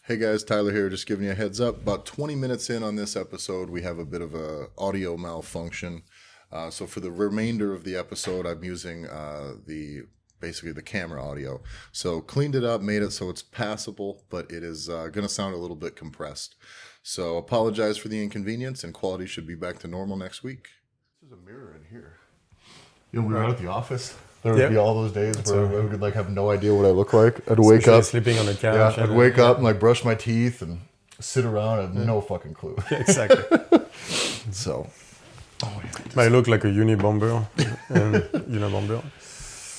Hey guys, Tyler here, just giving you a heads up. About 20 minutes in on this episode, we have a bit of a audio malfunction. So for the remainder of the episode, I'm using basically the camera audio. So cleaned it up, made it so it's passable, but it is going to sound a little bit compressed. So apologize for the inconvenience, and quality should be back to normal next week. There's a mirror in here. You know, we were out at the office. There would be all those days where I would have no idea what I look like. I'd wake up sleeping on the couch. Yeah, I'd wake up and brush my teeth and sit around. I have no fucking clue. Exactly. So, I look like a unibomber. Unibomber.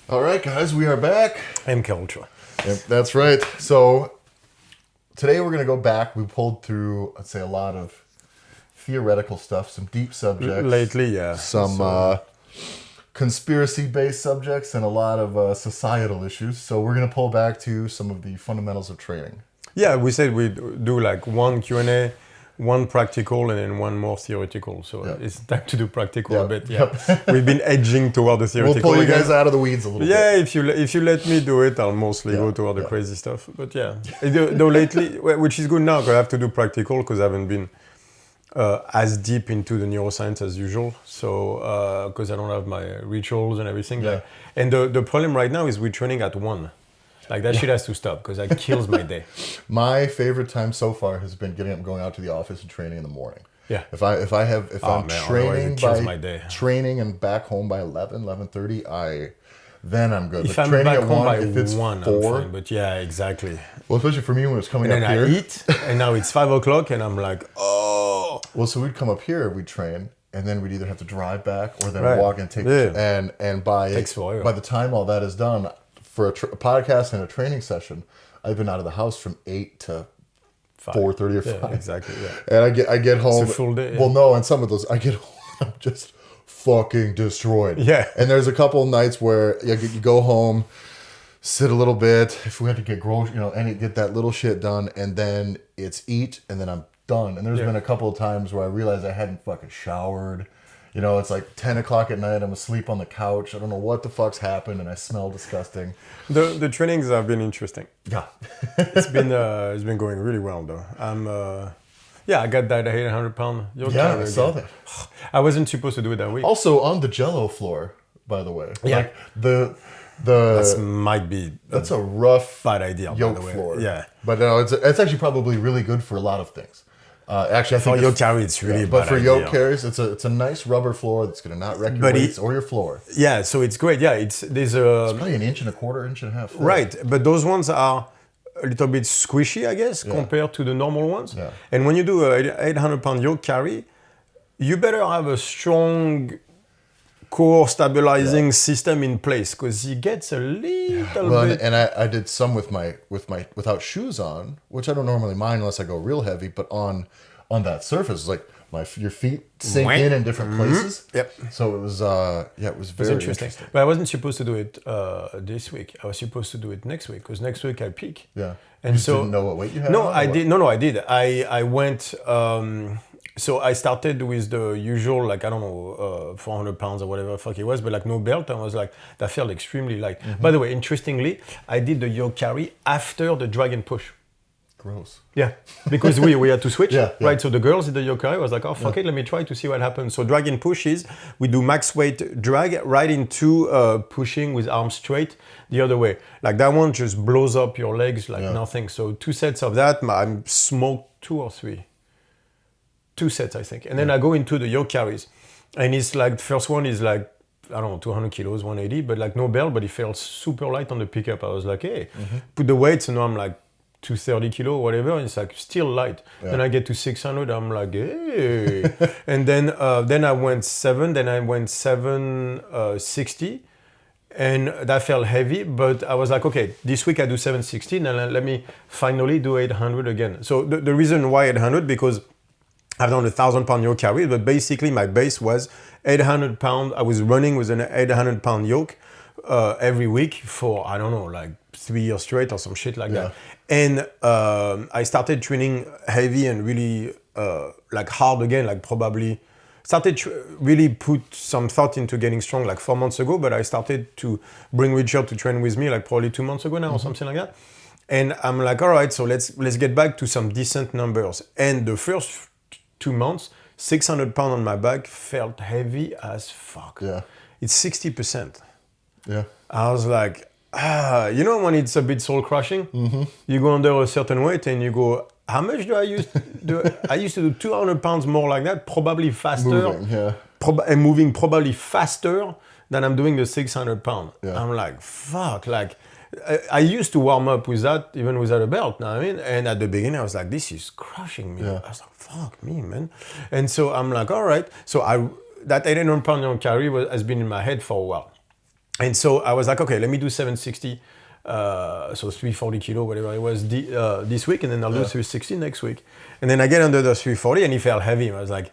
All right, guys, we are back. MK Ultra. Yep, that's right. So today we're going to go back. We pulled through, I'd say, a lot of theoretical stuff, some deep subjects. Lately, yeah. Some conspiracy-based subjects and a lot of societal issues. So we're going to pull back to some of the fundamentals of training. Yeah, we said we'd do like one Q&A, one practical, and then one more theoretical. So it's time to do practical a bit. Yeah, we've been edging toward the theoretical. We'll pull you guys out of the weeds a little bit. Yeah, if you let me do it, I'll mostly go toward the crazy stuff. But yeah, though lately, which is good now, because I have to do practical because I haven't been as deep into the neuroscience as usual. So because I don't have my rituals and everything. Yeah. And the problem right now is we're training at 1. Like that shit has to stop because that kills my day. My favorite time so far has been getting up and going out to the office and training in the morning. Yeah. If I'm training my day. Training and back home by 11:30, then I'm good. If but I'm training back at home 1, by if it's 1, 4, I'm fine. But yeah, exactly. Well, especially for me when it's coming And up then here. I eat, and now it's 5 o'clock, and I'm like, oh. Well, so we'd come up here, we'd train, and then we'd either have to drive back or then walk and take. And Takes forever. by the time all that is done, for a podcast and a training session, I've been out of the house from 8 to 4:30 or 5. Yeah, exactly. Yeah. And I get home. It's a full day. Yeah. Well, no, and some of those I get home, I'm just fucking destroyed. Yeah. And there's a couple of nights where you go home, sit a little bit. If we had to get and get that little shit done, and then it's eat, and then I'm done. And there's been a couple of times where I realized I hadn't fucking showered. You know, it's like 10 o'clock at night. I'm asleep on the couch. I don't know what the fuck's happened, and I smell disgusting. The trainings have been interesting. Yeah. It's been going really well though. I got that 800-pound yoke. Yeah, I saw that. I wasn't supposed to do it that week. Also on the Jello floor, by the way. Yeah. Like that's a rough bad idea. yoke by the way. floor. Yeah. But no, it's actually probably really good for a lot of things. Actually, I think for yoke carry, it's really but bad for idea. yoke carries, it's a nice rubber floor that's going to not wreck your weights or your floor. Yeah, so it's great. Yeah, there's probably an inch and a quarter, inch and a half. Floor. Right, but those ones are a little bit squishy, I guess, compared to the normal ones. Yeah. And when you do a 800-pound yoke carry, you better have a strong core stabilizing system in place because it gets a little bit. And I did some with my without shoes on, which I don't normally mind unless I go real heavy. But on that surface, like your feet sink in different places. Yep. So it was it was very interesting. But I wasn't supposed to do it this week. I was supposed to do it next week because next week I peak. Yeah. And you so didn't know what weight you had. No, I did. No, I did. I went. So I started with the usual, 400 pounds or whatever the fuck it was, but no belt. I was like, that felt extremely light. Mm-hmm. By the way, interestingly, I did the yoke carry after the drag and push. Gross. Yeah, because we had to switch, yeah. right? So the girls did the yoke carry. I was like, oh, fuck it, let me try to see what happens. So drag and push is, we do max weight drag right into pushing with arms straight the other way. Like that one just blows up your legs like nothing. So 2 sets of that, I smoked 2 or 3. 2 sets, I think. And then I go into the yoke carries. And it's like, the first one is like, I don't know, 200 kilos, 180, but no belt, but it felt super light on the pickup. I was like, hey, put the weights, and now I'm like 230 kilo or whatever, and it's like still light. Yeah. Then I get to 600, I'm like, hey. And then I went 7, then I went 760. And that felt heavy, but I was like, okay, this week I do 760, and let me finally do 800 again. So the reason why 800, because I've done 1,000-pound yoke carry, but basically my base was 800 pound. I was running with an 800-pound yoke every week for, I don't know, like 3 years straight or some shit like that. And I started training heavy and really hard again, probably started really put some thought into getting strong 4 months ago, but I started to bring Richard to train with me probably 2 months ago now or something like that. And I'm like, all right, so let's get back to some decent numbers. And the first 2 months, 600 pounds on my back felt heavy as fuck. Yeah. It's 60%. Yeah. I was like, you know when it's a bit soul crushing? Mm-hmm. You go under a certain weight and you go, how much do I use to do? I used to do 200 pounds more like that, probably faster. Moving, yeah. And moving probably faster than I'm doing the 600 pounds. Yeah. I'm like, fuck, like, I used to warm up with that, even without a belt, you know what I mean? And at the beginning, I was like, this is crushing me. Yeah. I was like, fuck me, man. And so I'm like, all right. So that 800 pound young carry has been in my head for a while. And so I was like, okay, let me do 760, so 340 kilo, whatever it was, this week, and then I'll do 360 next week. And then I get under the 340, and it felt heavy. I was like,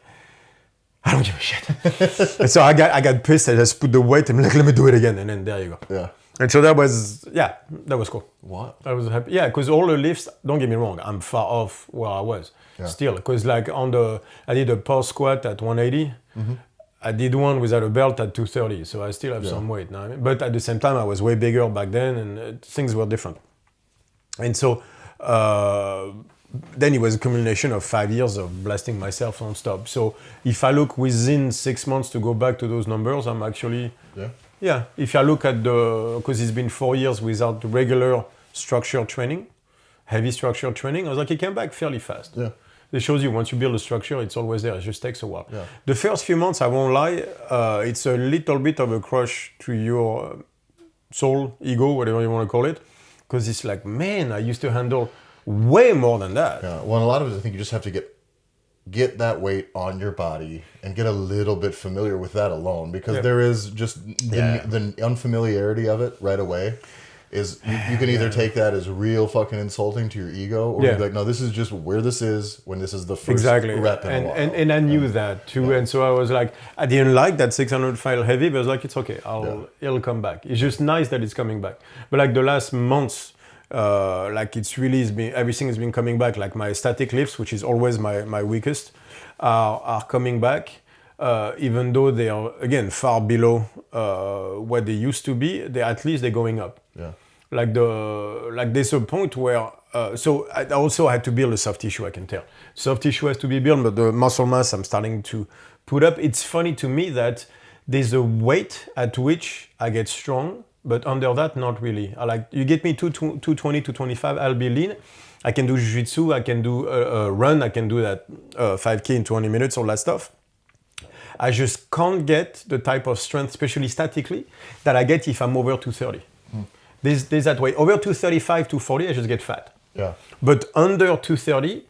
I don't give a shit. And so I got pissed. I just put the weight and I'm like, let me do it again. And then there you go. Yeah. And so that was cool. What? I was happy. Yeah, because all the lifts, don't get me wrong, I'm far off where I was still. Because like I did a pulse squat at 180. Mm-hmm. I did one without a belt at 230. So I still have some weight now. But at the same time, I was way bigger back then and things were different. And so then it was a combination of 5 years of blasting myself non-stop. So if I look within 6 months to go back to those numbers, I'm actually... Yeah, if I look at because it's been 4 years without regular structured training, heavy structured training, I was like, it came back fairly fast. Yeah. It shows you once you build a structure, it's always there. It just takes a while. Yeah. The first few months, I won't lie, it's a little bit of a crush to your soul, ego, whatever you want to call it, because it's like, man, I used to handle way more than that. Yeah. Well, a lot of it, I think you just have to get that weight on your body and get a little bit familiar with that alone, because there is just the unfamiliarity of it right away is you can either take that as real fucking insulting to your ego, or you're like, no, this is just where this is when this is the first rep in a while. And I knew that too, and so I was like, I didn't like that 600 file heavy, but I was like, it's okay, it'll come back. It's just nice that it's coming back. But like the last months, like everything has been coming back. Like my static lifts, which is always my weakest, are coming back, even though they are again far below what they used to be. At least they're going up. Yeah. Like there's a point where so I also had to build a soft tissue. I can tell soft tissue has to be built, but the muscle mass I'm starting to put up. It's funny to me that there's a weight at which I get strong. But under that, not really. You get me 220, 225, I'll be lean. I can do jiu-jitsu, I can do a run, I can do that 5K in 20 minutes, all that stuff. I just can't get the type of strength, especially statically, that I get if I'm over 230. There's that way. Over 235, 240, I just get fat. Yeah. But under 230,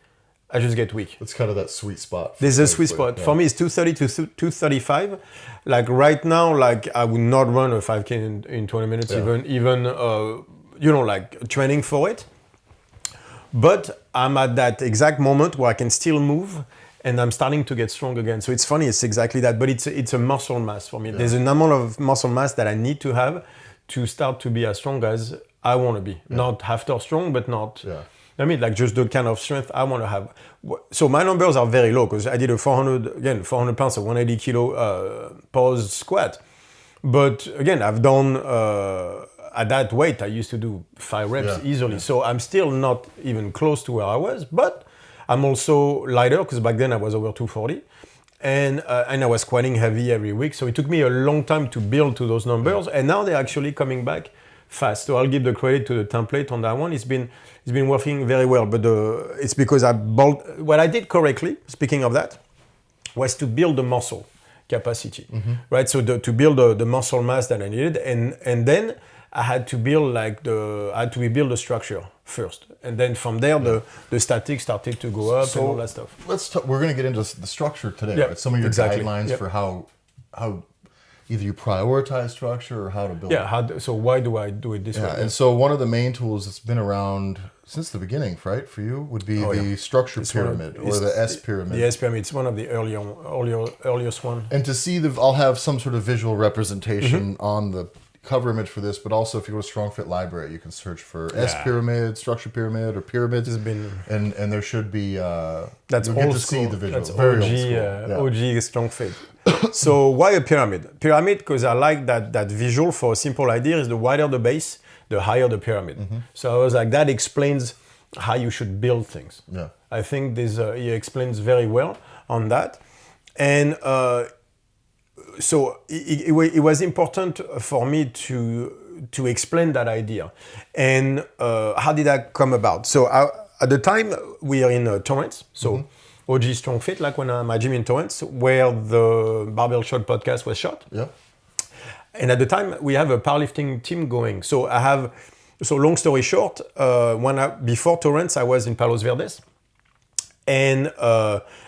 I just get weak. It's kind of that sweet spot. There's a sweet spot. Yeah. For me, it's 230 to 235. Like right now, like I would not run a 5K in 20 minutes, even like training for it. But I'm at that exact moment where I can still move and I'm starting to get strong again. So it's funny, it's exactly that. But it's a muscle mass for me. Yeah. There's an amount of muscle mass that I need to have to start to be as strong as I want to be. Yeah. Not after strong, but not... Yeah. I mean, like just the kind of strength I want to have. So my numbers are very low because I did a 400 pounds, a 180 kilo pause squat. But again, I've done, at that weight, I used to do 5 reps easily. Yeah. So I'm still not even close to where I was, but I'm also lighter because back then I was over 240. And I was squatting heavy every week. So it took me a long time to build to those numbers. And now they're actually coming back fast. So I'll give the credit to the template on that one. It's been working very well, but it's because what I did correctly, speaking of that, was to build the muscle capacity, right? So to build the muscle mass that I needed, and then I had to build the structure first, and then from there the statics started to go up and all that stuff. We're going to get into the structure today. Right? Some of your guidelines for how either you prioritize structure or how to build it. So why do I do it this way? And so one of the main tools that's been around since the beginning, right, for you, would be the structure pyramid or the S pyramid. The S pyramid, it's one of the earliest one. And to see I'll have some sort of visual representation on the cover image for this, but also if you go to StrongFit Library, you can search for S pyramid, structure pyramid, or pyramids. And there should be that's you'll old get to school. see the visual. That's very OG StrongFit. So why a pyramid? Pyramid because I like that visual for a simple idea is the wider the base, the higher the pyramid. So I was like, that explains how you should build things. Yeah. I think this he explains very well on that. And so it was important for me to explain that idea. And how did that come about? So at the time, we are in Torrance. So OG StrongFit, like when my gym in Torrance, where the Barbell Shot podcast was shot. Yeah. And at the time, we have a powerlifting team going. So long story short, before Torrance, I was in Palos Verdes. And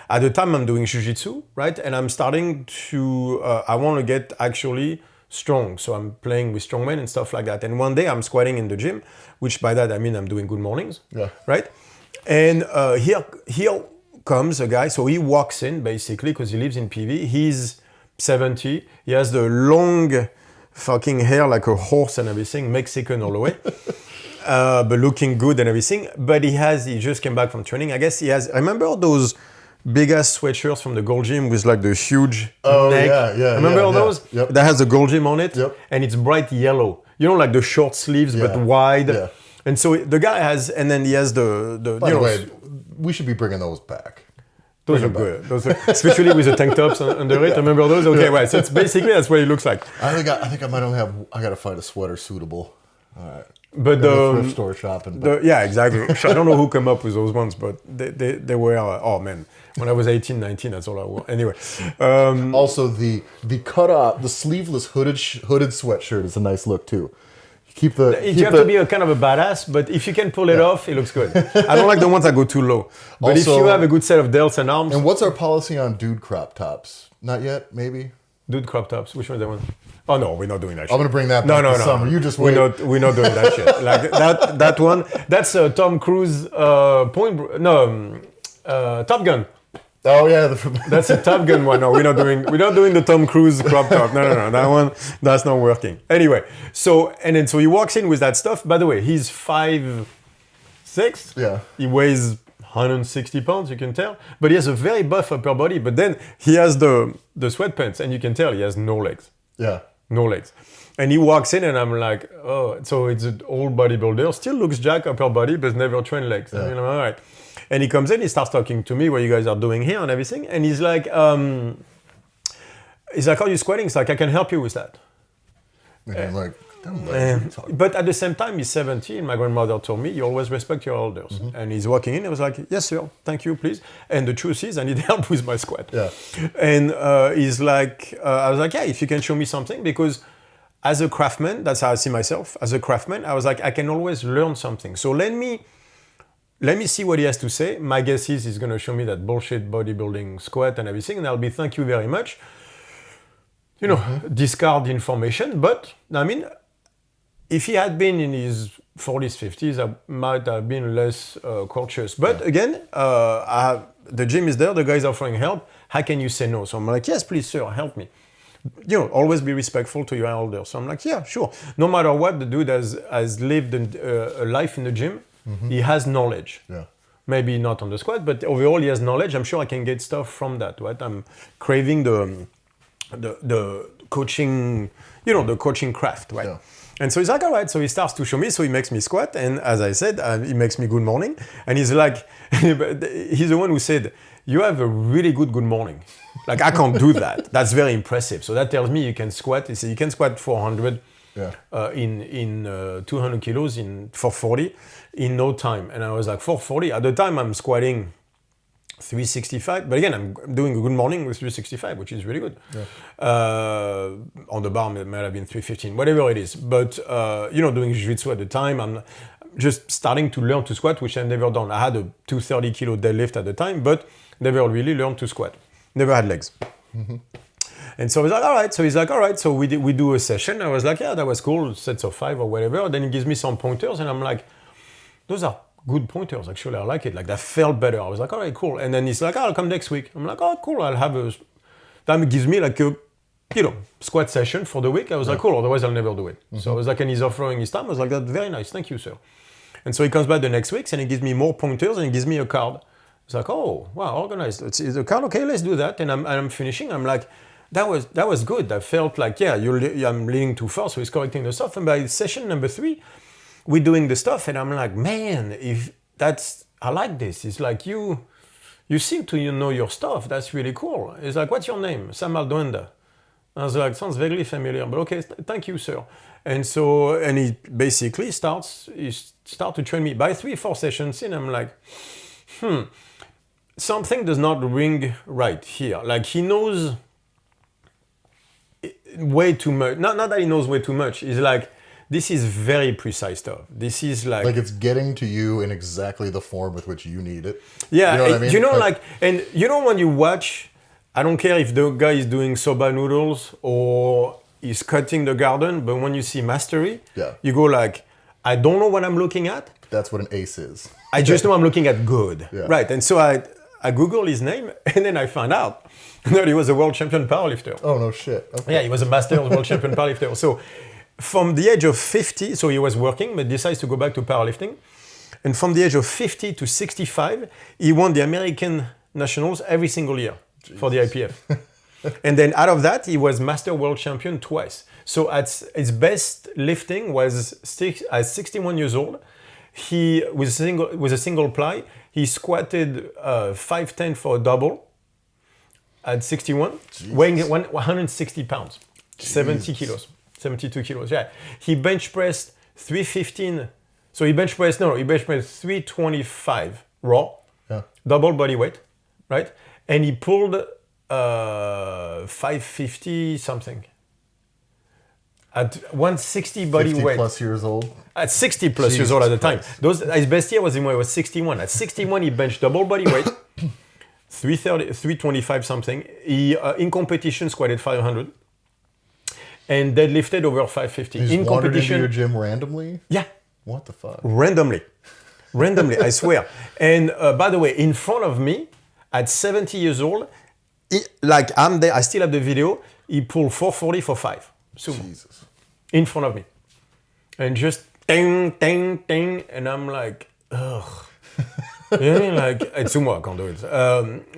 at the time, I'm doing jiu-jitsu, right? And I'm starting to, I want to get actually strong. So I'm playing with strongmen and stuff like that. And one day I'm squatting in the gym, which by that I mean I'm doing good mornings, right? And here comes a guy. So he walks in basically because he lives in PV. He's 70. He has the long fucking hair like a horse and everything, Mexican all the way. But looking good and everything. But he just came back from training. I guess he has, remember those big ass sweatshirts from the Gold Gym with like the huge neck? Remember all those? Yep. That has the Gold Gym on it. Yep. And it's bright yellow. You know, like the short sleeves but wide. Yeah. And so the guy has, and then he has the By the way, we should be bringing those back. Those are good. Especially with the tank tops under it. Remember those? Okay, right. So it's basically that's what it looks like. I think I might only have. I gotta find a sweater suitable. All right. But the thrift store shopping. Yeah, exactly. I don't know who came up with those ones, but they were. Oh man, when I was 18, 19, that's all I wore. Anyway. Also, the cut off, the sleeveless hooded sweatshirt is a nice look too. You have to be a kind of a badass, but if you can pull it off, it looks good. I don't like the ones that go too low. But also, if you have a good set of delts and arms. And what's our policy on dude crop tops? Not yet, maybe? Dude crop tops. Which one's that one? Oh no, we're not doing that shit. I'm gonna bring that back this summer. You just wait. We're not doing that shit. Like that one. That's Tom Cruise Top Gun. Oh yeah, that's a Top Gun one. No, we're not doing the Tom Cruise crop top. No, that one, that's not working. Anyway, so he walks in with that stuff. By the way, he's 5'6". Yeah. He weighs 160 pounds, you can tell. But he has a very buff upper body. But then he has the sweatpants, and you can tell he has no legs. Yeah. No legs. And he walks in, and I'm like, oh, so it's an old bodybuilder, still looks jack upper body, but never trained legs. Yeah. I mean, I'm all right. And he comes in, he starts talking to me, what you guys are doing here and everything. And he's like, are you squatting? It's like, I can help you with that. And I'm like, but at the same time, he's 70, and my grandmother told me, you always respect your elders. Mm-hmm. And he's walking in, I was like, yes, sir, thank you, please. And the truth is, I need help with my squat. Yeah. And he's like, I was like, yeah, if you can show me something, because as a craftsman, that's how I see myself. As a craftsman, I was like, I can always learn something. So let me see what he has to say. My guess is he's going to show me that bullshit bodybuilding squat and everything, and I'll be, thank you very much. Discard information. But, I mean, if he had been in his 40s, 50s, I might have been less cautious. But again, the gym is there, the guy is offering help. How can you say no? So I'm like, yes, please, sir, help me. Always be respectful to your elders. So I'm like, yeah, sure. No matter what, the dude has lived a life in the gym. Mm-hmm. He has knowledge. Yeah. Maybe not on the squat, but overall he has knowledge. I'm sure I can get stuff from that, right? I'm craving the coaching, the coaching craft, right? Yeah. And so he's like, all right. So he starts to show me. So he makes me squat. And as I said, he makes me good morning. And he's like, he's the one who said, you have a really good morning. Like, I can't do that. That's very impressive. So that tells me you can squat. He said, you can squat 400 in 200 kilos for 40 in no time. And I was like, 440. At the time, I'm squatting 365. But again, I'm doing a good morning with 365, which is really good. Yeah. On the bar, it might have been 315, whatever it is. But, doing jiu-jitsu at the time, I'm just starting to learn to squat, which I've never done. I had a 230 kilo deadlift at the time, but never really learned to squat. Never had legs. Mm-hmm. And so I was like, all right. So he's like, all right. So we do a session. I was like, yeah, that was cool. Sets of 5 or whatever. Then he gives me some pointers, and I'm like, those are good pointers. Actually, I like it. Like, that felt better. I was like, all right, cool. And then he's like, I'll come next week. I'm like, oh, cool. I'll have a. That gives me like a, squat session for the week. I was like, cool. Otherwise, I'll never do it. Mm-hmm. So I was like, and he's offering his time. I was like, that's very nice. Thank you, sir. And so he comes back the next week, and he gives me more pointers, and he gives me a card. It's like, oh, wow, organized. It's a card. Okay, let's do that. And I'm finishing. I'm like, that was good. I felt like, I'm leaning too far, so he's correcting the stuff. And by session number 3, we're doing the stuff, and I'm like, man, I like this. It's like you seem to know your stuff. That's really cool. It's like, what's your name? Sam Alduenda. I was like, sounds vaguely familiar, but okay, thank you, sir. And so, and he basically start to train me. By 3-4 sessions in, I'm like, something does not ring right here. Like, he knows way too much. Not that he knows way too much. It's like, this is very precise stuff. This is like it's getting to you in exactly the form with which you need it. Yeah, you know what I mean? You know, and you know when you watch, I don't care if the guy is doing soba noodles or he's cutting the garden, but when you see mastery, you go like, I don't know what I'm looking at. That's what an ace is. I just know I'm looking at good. Yeah. Right, and so I Googled his name, and then I found out that he was a world champion powerlifter. Oh, no shit. Okay. Yeah, he was a master world champion powerlifter. So from the age of 50, so he was working, but decides to go back to powerlifting. And from the age of 50 to 65, he won the American Nationals every single year for the IPF. And then out of that, he was master world champion twice. So at his best lifting was at 61 years old. He with a single ply, he squatted 510 for a double at 61, weighing 160 pounds, 70 kilos, 72 kilos. Yeah, he bench pressed 315. So he bench pressed 325 raw, double body weight, right? And he pulled 550 something. At 160 body 50 weight. plus years old? At 60 plus years old at the time. His best year was when he was 61. At 61, he benched double body weight, 325 something. He, in competition, squatted 500 and deadlifted over 550. He just in wandered competition, into your gym randomly? Yeah. What the fuck? Randomly, I swear. And by the way, in front of me, at 70 years old, I'm there, I still have the video, he pulled 440 for 5. Sumo. Jesus. In front of me. And just ding, ding, ding. And I'm like, ugh. It's sumo, I can't do it.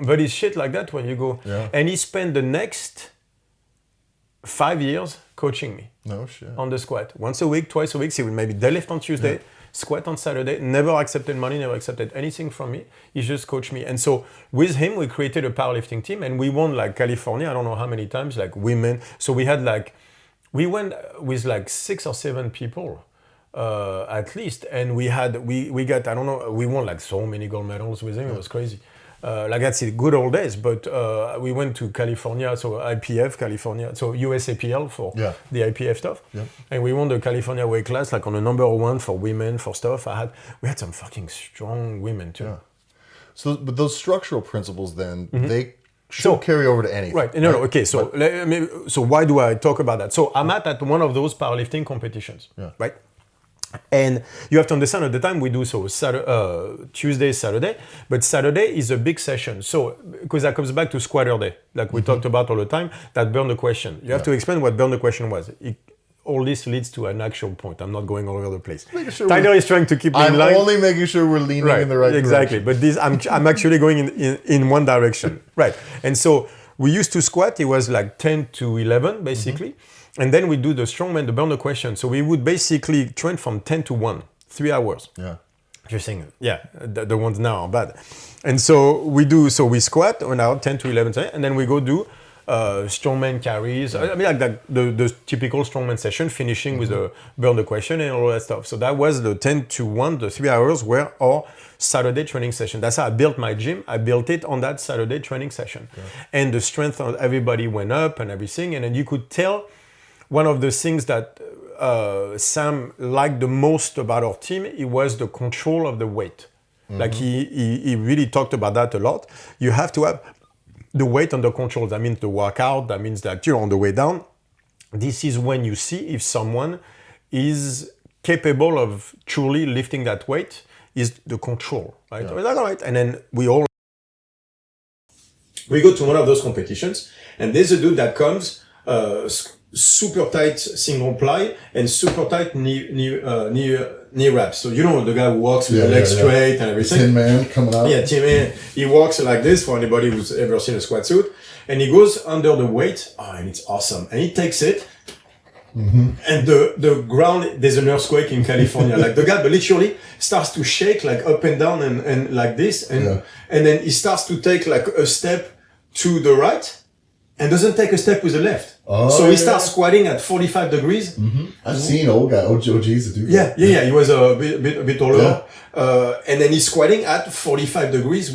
But it's shit like that when you go. Yeah. And he spent the next 5 years coaching me. No shit. On the squat. Once a week, twice a week. He would maybe deadlift on Tuesday, squat on Saturday. Never accepted money, never accepted anything from me. He just coached me. And so with him, we created a powerlifting team and we won California, I don't know how many times, women. So we had we went with 6 or 7 people at least. And we got, I don't know, we won so many gold medals with him. It was crazy. That's the good old days, but we went to California, so IPF, California, so USAPL for the IPF stuff. Yeah. And we won the California weight class, on the number 1 for women, for stuff. We had some fucking strong women too. Yeah. So, but those structural principles then, they should carry over to anything. Right. No, okay. So, so why do I talk about that? So I'm at one of those powerlifting competitions, right? And you have to understand at the time we do so Tuesday, Saturday, but Saturday is a big session. So, because that comes back to squatter day, we talked about all the time, that burn the question. You have to explain what burn the question was. All this leads to an actual point. I'm not going all over the place. Sure Tyler is trying to keep me in line. I'm only making sure we're leaning in the right direction. Exactly. But I'm actually going in one direction. Right. And so we used to squat. It was 10 to 11, basically. And then we do the strongman, the burner question. So we would basically train from 10 to 1, 3 hours. Yeah. You're saying, the ones now are bad. And so we squat on our 10 to 11, and then we go do strongman carries. I mean, the typical strongman session, finishing with the burner question and all that stuff. So that was the 10 to 1, the 3 hours were our Saturday training session. That's how I built my gym. I built it on that Saturday training session. Okay. And the strength of everybody went up and everything. And then you could tell one of the things that Sam liked the most about our team, it was the control of the weight. He really talked about that a lot. You have to have the weight under control. That means the workout. That means that you're on the way down. This is when you see if someone is capable of truly lifting that weight, is the control, right? Yeah. All right. And then we go to one of those competitions, and there's a dude that comes super tight single ply and super tight knee wraps. So the guy who walks with the legs straight and everything. Tin Man coming out. Yeah, Tin Man. He walks like this for anybody who's ever seen a squat suit. And he goes under the weight. Oh, and it's awesome. And he takes it And the ground, there's an earthquake in California. Like the guy literally starts to shake like up and down and like this. And then he starts to take like a step to the right and doesn't take a step with the left. So he starts squatting at 45 degrees. I've seen OGs do that. Yeah. He was a bit older. And then he's squatting at 45 degrees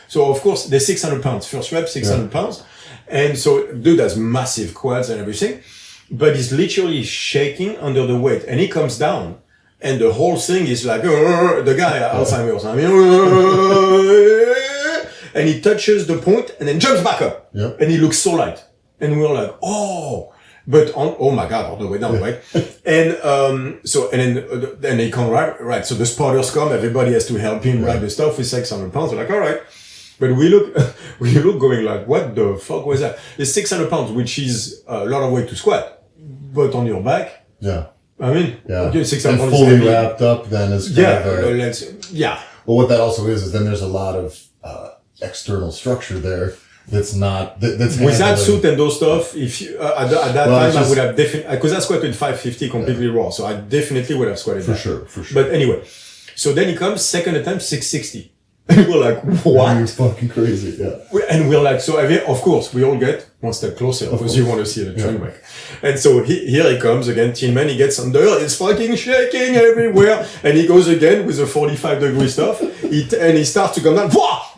so of course they're 600 pounds. First rep, 600 pounds. And so dude has massive quads and everything. But he's literally shaking under the weight, and he comes down, and the whole thing is like the guy Alzheimer's. I mean, and he touches the point, and then jumps back up, and he looks so light, and we're like, oh, but oh my god, all the way down, right? And then he can't right. So the spotters come, everybody has to help him ride the stuff with 600 pounds. We're like, all right. But we look going like, what the fuck was that? It's 600 pounds, which is a lot of weight to squat, but on your back. Yeah. I mean, 600 and pounds fully wrapped up then is kind of Well, what that also is then there's a lot of external structure there that's not that's with that suit and those stuff. If you, at that time I would have definitely, because I squatted 550 completely raw, so I definitely would have squatted for that. sure. But anyway, so then he comes second attempt 660. And we're like, what? You're fucking crazy, And we're like, so of course, we all get one step closer because you want to see the train wreck. And so here he comes again, Tin Man, he gets under, it's fucking shaking everywhere. And he goes again with the 45-degree stuff. And he starts to come down,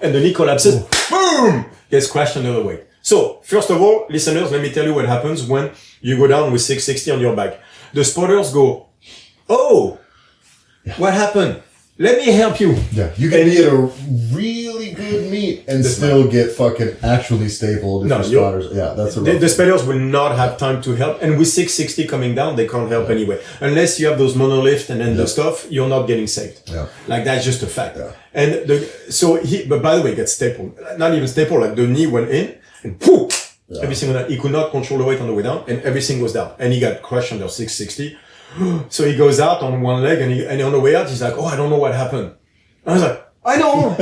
and then he collapses, boom, gets crashed under the weight. So, first of all, listeners, let me tell you what happens when you go down with 660 on your back. The spotters go, oh, what happened? Let me help you. Yeah, you can be at a really good meet and still get fucking actually stapled if your spotters. Yeah, that's a rough the spotters will not have time to help. And with 660 coming down, they can't help anyway. Unless you have those monolift and then the stuff, you're not getting saved. Yeah. Like that's just a fact. Yeah. And but by the way, he gets stapled. Not even stapled, like the knee went in and poof! Yeah. Everything went down. He could not control the weight on the way down and everything was down. And he got crushed under 660. So he goes out on one leg and on the way out, he's like, oh, I don't know what happened. I was like, I know.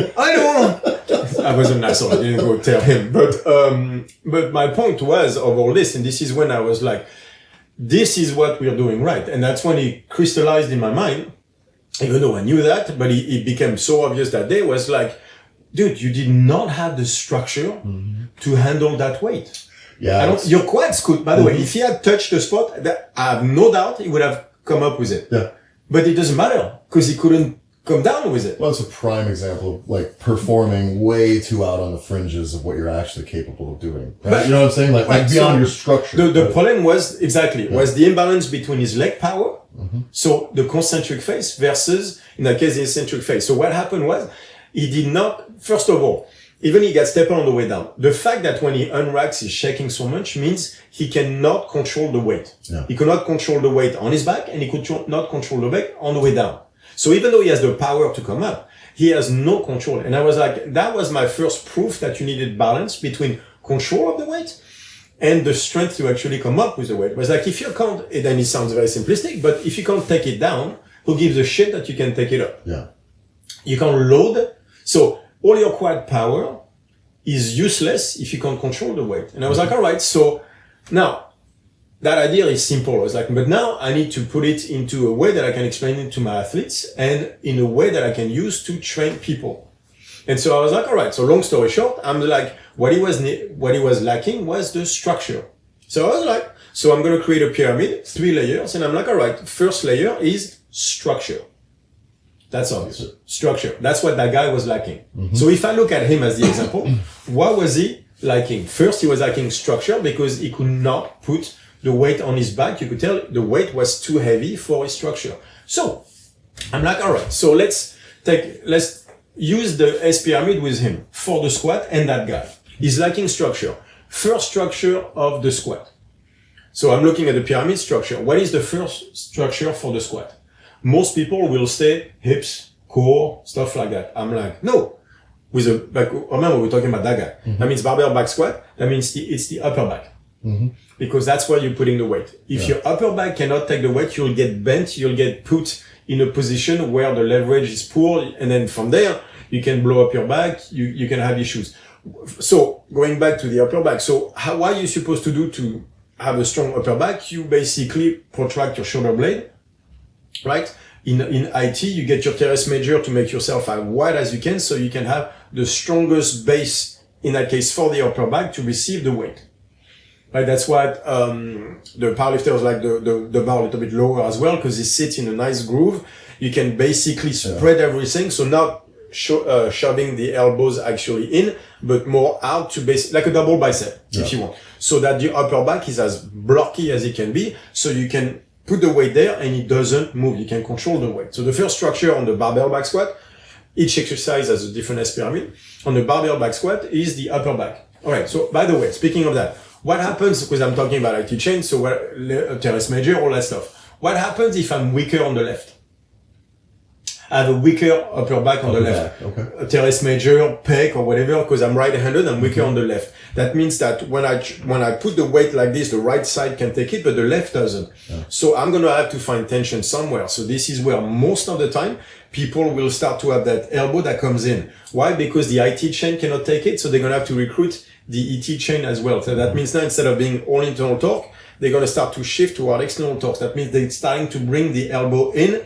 I wasn't nice, so I didn't go tell him. But my point was of all this, and this is when I was like, this is what we're doing right. And that's when it crystallized in my mind, even though I knew that, but it became so obvious that day was like, dude, you did not have the structure to handle that weight. Yeah, your quads could, by the way, if he had touched the spot, I have no doubt he would have come up with it. Yeah. But it doesn't matter because he couldn't come down with it. Well, it's a prime example of like performing way too out on the fringes of what you're actually capable of doing. Right? But, you know what I'm saying? Like beyond your structure. The problem was the imbalance between his leg power. So the concentric phase versus, in that case, the eccentric phase. So what happened was he did not, first of all, even he got stapled on the way down. The fact that when he unracks, he's shaking so much means he cannot control the weight. Yeah. He cannot control the weight on his back and he could not control the weight on the way down. So even though he has the power to come up, he has no control. And I was like, that was my first proof that you needed balance between control of the weight and the strength to actually come up with the weight. It was like, if you can't, then it sounds very simplistic, but if you can't take it down, who gives a shit that you can take it up? Yeah. You can load. So all your quad power is useless if you can't control the weight. And I was like, all right, so now that idea is simple. I was like, but now I need to put it into a way that I can explain it to my athletes and in a way that I can use to train people. And so I was like, all right, so long story short, I'm like, what he was lacking was the structure. So I was like, so I'm going to create a pyramid, 3 layers. And I'm like, all right, first layer is structure. That's obvious. Structure. That's what that guy was lacking. So if I look at him as the example, what was he lacking? First, he was lacking structure because he could not put the weight on his back. You could tell the weight was too heavy for his structure. So I'm like, all right, so let's use the S pyramid with him for the squat and that guy. He's lacking structure. First structure of the squat. So I'm looking at the pyramid structure. What is the first structure for the squat? Most people will say hips, core, stuff like that. I'm like, no. Remember we're talking about that guy. That means barbell back squat. That means it's the upper back. Because that's where you're putting the weight. If your upper back cannot take the weight, you'll get bent, you'll get put in a position where the leverage is poor. And then from there, you can blow up your back. You can have issues. So going back to the upper back. So what are you supposed to do to have a strong upper back, you basically protract your shoulder blade, right? In IT, you get your teres major to make yourself as wide as you can, so you can have the strongest base, in that case, for the upper back to receive the weight. Right? That's what the powerlifters like the bar a little bit lower as well, because it sits in a nice groove. You can basically spread everything, so not shoving the elbows actually in, but more out to like a double bicep, if you want. So that the upper back is as blocky as it can be, so you can put the weight there and it doesn't move. You can control the weight. So the first structure on the barbell back squat, each exercise has a different S pyramid. On the barbell back squat is the upper back. All right. So by the way, speaking of that, what happens, because I'm talking about IT chain, so teres major, all that stuff. What happens if I'm weaker on the left? I have a weaker upper back on the left. Okay. Teres major, pec or whatever, because I'm right-handed, I'm weaker on the left. That means that when I put the weight like this, the right side can take it, but the left doesn't. Yeah. So I'm going to have to find tension somewhere. So this is where most of the time people will start to have that elbow that comes in. Why? Because the IT chain cannot take it. So they're going to have to recruit the ET chain as well. So that means now instead of being all internal torque, they're going to start to shift toward external torque. That means they're starting to bring the elbow in,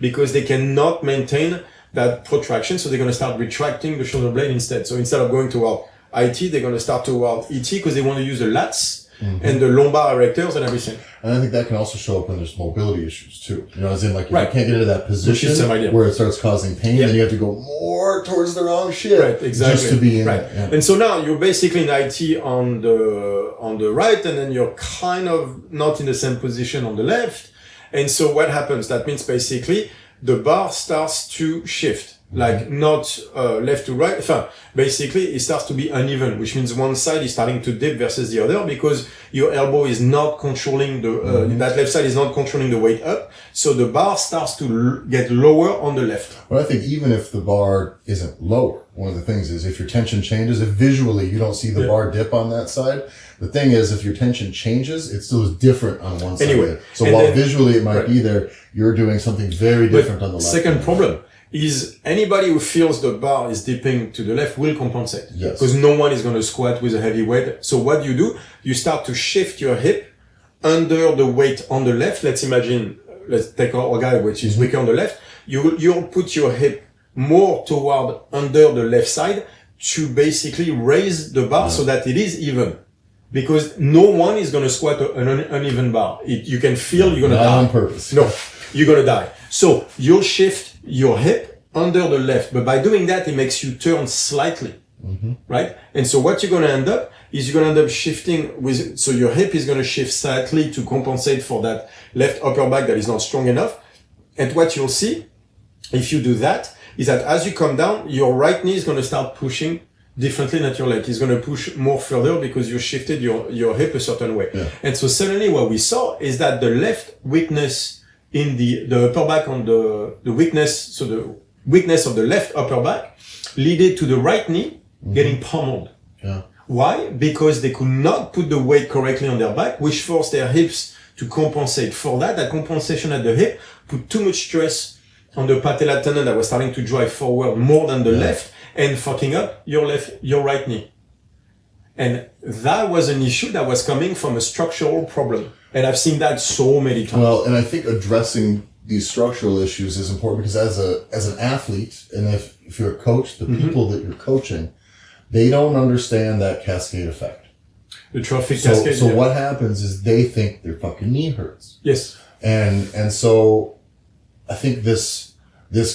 because they cannot maintain that protraction. So they're going to start retracting the shoulder blade instead. So instead of going toward IT, they're going to start toward ET, because they want to use the lats and the lumbar erectors and everything. And I think that can also show up when there's mobility issues too. You know, as in like if you can't get into that position where it starts causing pain, then you have to go more towards the wrong shit. Right, exactly. Just to be in that. Yeah. And so now you're basically in IT on the right, and then you're kind of not in the same position on the left. And so what happens? That means basically the bar starts to shift, like not left to right. Basically it starts to be uneven, which means one side is starting to dip versus the other, because your elbow is not controlling that left side is not controlling the weight up. So the bar starts to get lower on the left. But I think even if the bar isn't lower, one of the things is if your tension changes, if visually you don't see the bar dip on that side, the thing is, if your tension changes, it still is different on one side. Anyway, so while visually it might be there, you're doing something very different on the left. Second problem is anybody who feels the bar is dipping to the left will compensate. Yes. Because no one is going to squat with a heavy weight. So what do? You start to shift your hip under the weight on the left. Let's take our guy, which is weaker on the left. You'll put your hip more toward under the left side to basically raise the bar so that it is even. Because no one is going to squat an uneven bar. You can feel you're going to die. Not on purpose. No, you're going to die. So you'll shift your hip under the left. But by doing that, it makes you turn slightly. Right? And so what you're going to end up is you're going to end up shifting so your hip is going to shift slightly to compensate for that left upper back that is not strong enough. And what you'll see, if you do that, is that as you come down, your right knee is going to start pushing differently than your left. It's going to push more further because you shifted your hip a certain way. Yeah. And so suddenly what we saw is that the left weakness in the upper back on the weakness, so the weakness of the left upper back led to the right knee getting pummeled. Yeah. Why? Because they could not put the weight correctly on their back, which forced their hips to compensate for that. That compensation at the hip put too much stress on the patella tendon that was starting to drive forward more than the left, and fucking up your right knee. And that was an issue that was coming from a structural problem. And I've seen that so many times. Well, and I think addressing these structural issues is important, because as an athlete, and if you're a coach, the people that you're coaching, they don't understand that cascade effect. The trophic cascade. So what happens is they think their fucking knee hurts. Yes. And so I think this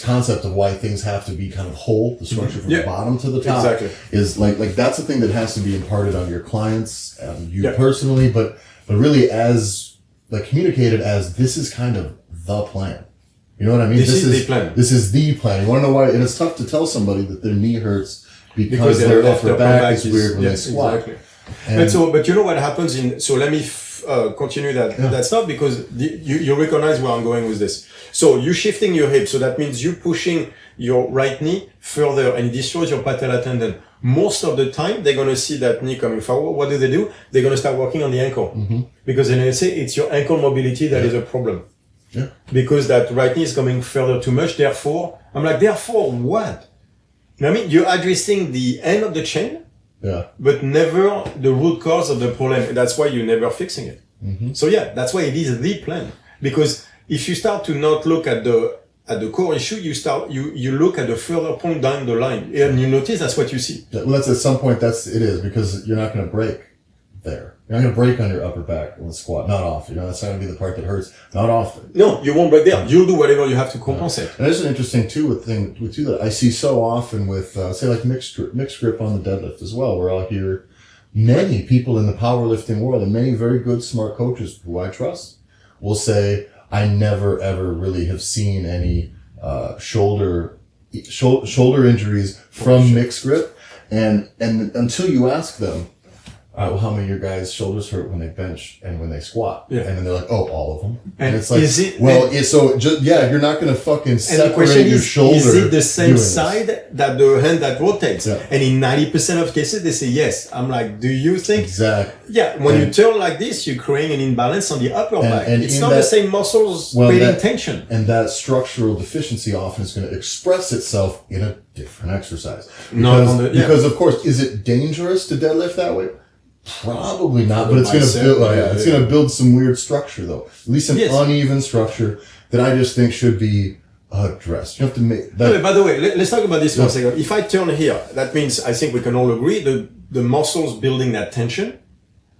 concept of why things have to be kind of whole, the structure from the bottom to the top, is like that's the thing that has to be imparted on your clients, you personally, but really as like communicated as this is kind of the plan. You know what I mean? This is the plan. This is the plan. You want to know why? And it's tough to tell somebody that their knee hurts because their upper back is weird when they squat. Exactly. But you know what happens so let me continue that stuff, because you recognize where I'm going with this. So you're shifting your hip, so that means you're pushing your right knee further, and it destroys your patella tendon. Most of the time, they're going to see that knee coming forward. What do? They're going to start working on the ankle, because then they say it's your ankle mobility that is a problem. Yeah. Because that right knee is coming further too much. Therefore what? I mean, you're addressing the end of the chain, Yeah. but never the root cause of the problem. And that's why you're never fixing it. So yeah, that's why it is the plan. Because if you start to not look at the core issue, you look at the further point down the line, and you notice that's what you see. Well, that's at some point it is, because you're not going to break there. You're not going to break on your upper back in the squat. Not often. That's not going to be the part that hurts. Not often. No, you won't break there. You'll do whatever you have to compensate. And there's an interesting thing that I see so often with, say, like mixed grip on the deadlift as well, where I'll hear many people in the powerlifting world and many very good, smart coaches who I trust will say, I never ever really have seen any shoulder injuries from mixed grip, and until you ask them, well, how many of your guys' shoulders hurt when they bench and when they squat? Yeah. And then they're like, oh, all of them. And it's is like, it, you're not going to fucking your separate shoulder. Is it the same side that the hand that rotates? Yeah. And in 90% of cases, they say yes. I'm like, do you think? Exactly. Yeah, when you turn like this, you're creating an imbalance on the upper back. And it's not the same muscles creating tension. And that structural deficiency often is going to express itself in a different exercise. Because of course, is it dangerous to deadlift that way? Probably not, but it's going to build. It's going to build some weird structure, though. At least an uneven structure that I just think should be addressed. You have to make that. By the way, let's talk about this for a second. If I turn here, that means I think we can all agree the muscles building that tension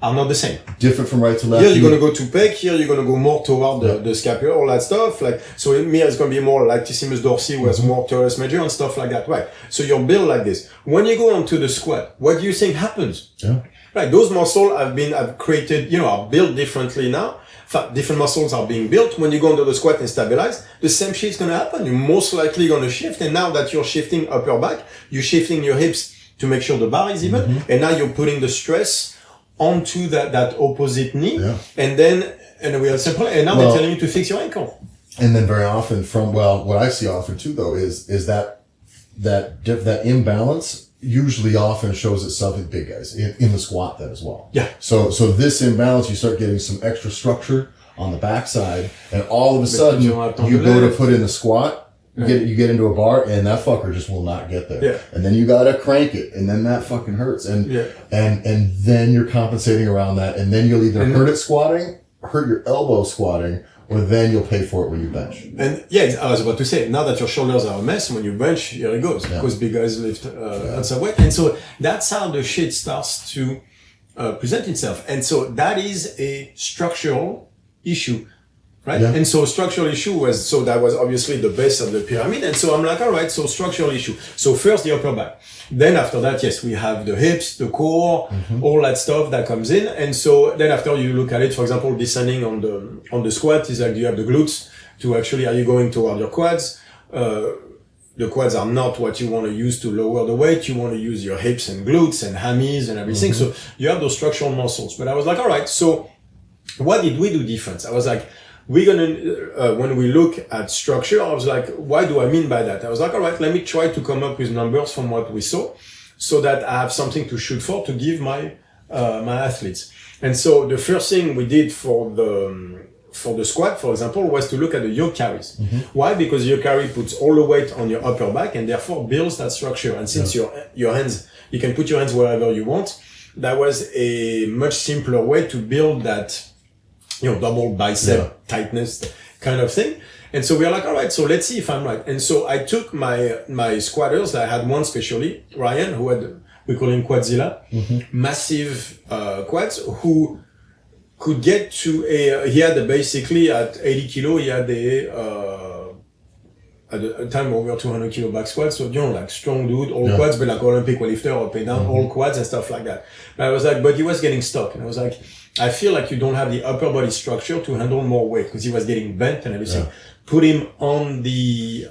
are not the same. Different from right to left. Here you're going to go to pec. Here you're going to go more toward the scapula, all that stuff. Like so, in here it's going to be more latissimus dorsi, where it's more teres major and stuff like that. Right. So you're built like this. When you go onto the squat, what do you think happens? Yeah. Right, those muscles have created, are built differently now. In fact, different muscles are being built. When you go into the squat and stabilize, the same shit is going to happen. You're most likely going to shift. And now that you're shifting upper back, you're shifting your hips to make sure the bar is even. And now you're putting the stress onto that opposite knee. Yeah. And we are simple. And now they're telling you to fix your ankle. And then very often what I see often too, though, is that imbalance usually often shows itself in big guys in the squat then as well. Yeah. So this imbalance, you start getting some extra structure on the backside, and all of a sudden you go to put in the squat, you get into a bar, and that fucker just will not get there. Yeah. And then you gotta crank it, and then that fucking hurts, and then you're compensating around that, and then you'll either hurt your elbow squatting, or then you'll pay for it when you bench. And I was about to say, now that your shoulders are a mess, when you bench, here it goes. Because big guys lift lots of weight. And so that's how the shit starts to present itself. And so that is a structural issue, right? Yeah. And so structural issue that was obviously the base of the pyramid. And so I'm like, all right, so structural issue. So first the upper back. Then after that, yes, we have the hips, the core, all that stuff that comes in. And so then after you look at it, for example, descending on the squat is like you have the glutes to actually, are you going toward your quads? The quads are not what you want to use to lower the weight. You want to use your hips and glutes and hammies and everything. So you have those structural muscles. But I was like, all right, so what did we do different? I was like, we're gonna, when we look at structure, I was like, what do I mean by that? I was like, all right, let me try to come up with numbers from what we saw so that I have something to shoot for to give my athletes. And so the first thing we did for the squat, for example, was to look at the yoke carries. Why? Because yoke carry puts all the weight on your upper back and therefore builds that structure. And since your hands, you can put your hands wherever you want, that was a much simpler way to build that double bicep tightness kind of thing. And so we are like, all right, so let's see if I'm right. And so I took my squatters. I had one especially, Ryan, who had, we call him Quadzilla, massive quads, who could get to he had basically at 80 kilo, he had at a time over 200 kilo back squats. So, like strong dude, all quads, but like Olympic weightlifter, up and down, all quads and stuff like that. But I was like, but he was getting stuck. And I was like, I feel like you don't have the upper body structure to handle more weight because he was getting bent and everything. Put him on the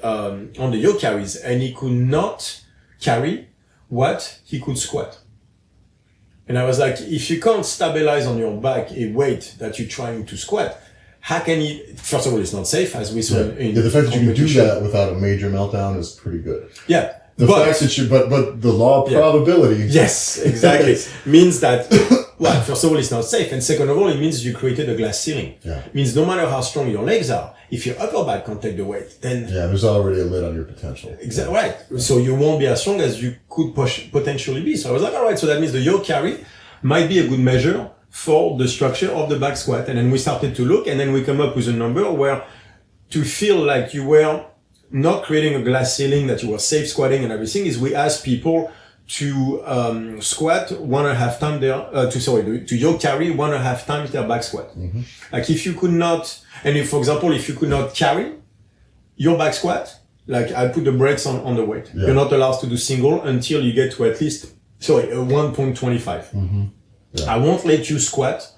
yoke carries and he could not carry what he could squat. And I was like, if you can't stabilize on your back a weight that you're trying to squat, how can you, first of all, it's not safe as we saw in the fact that you can do that without a major meltdown is pretty good. Yeah. The fact that but the law of probability. Yes, exactly. means that Well, first of all, it's not safe. And second of all, it means you created a glass ceiling. Yeah. It means no matter how strong your legs are, if your upper back can't take the weight, then... Yeah, there's already a lid on your potential. Exactly, right. So you won't be as strong as you could potentially be. So I was like, all right, so that means the yoke carry might be a good measure for the structure of the back squat. And then we started to look, and then we come up with a number where to feel like you were not creating a glass ceiling, that you were safe squatting and everything, is we asked people to squat 1.5 times to yoke carry 1.5 times their back squat. Mm-hmm. Like if you could not, and if, for example, if you could not carry your back squat, like I put the brakes on the weight. Yeah. You're not allowed to do single until you get to at least, 1.25. Mm-hmm. Yeah. I won't let you squat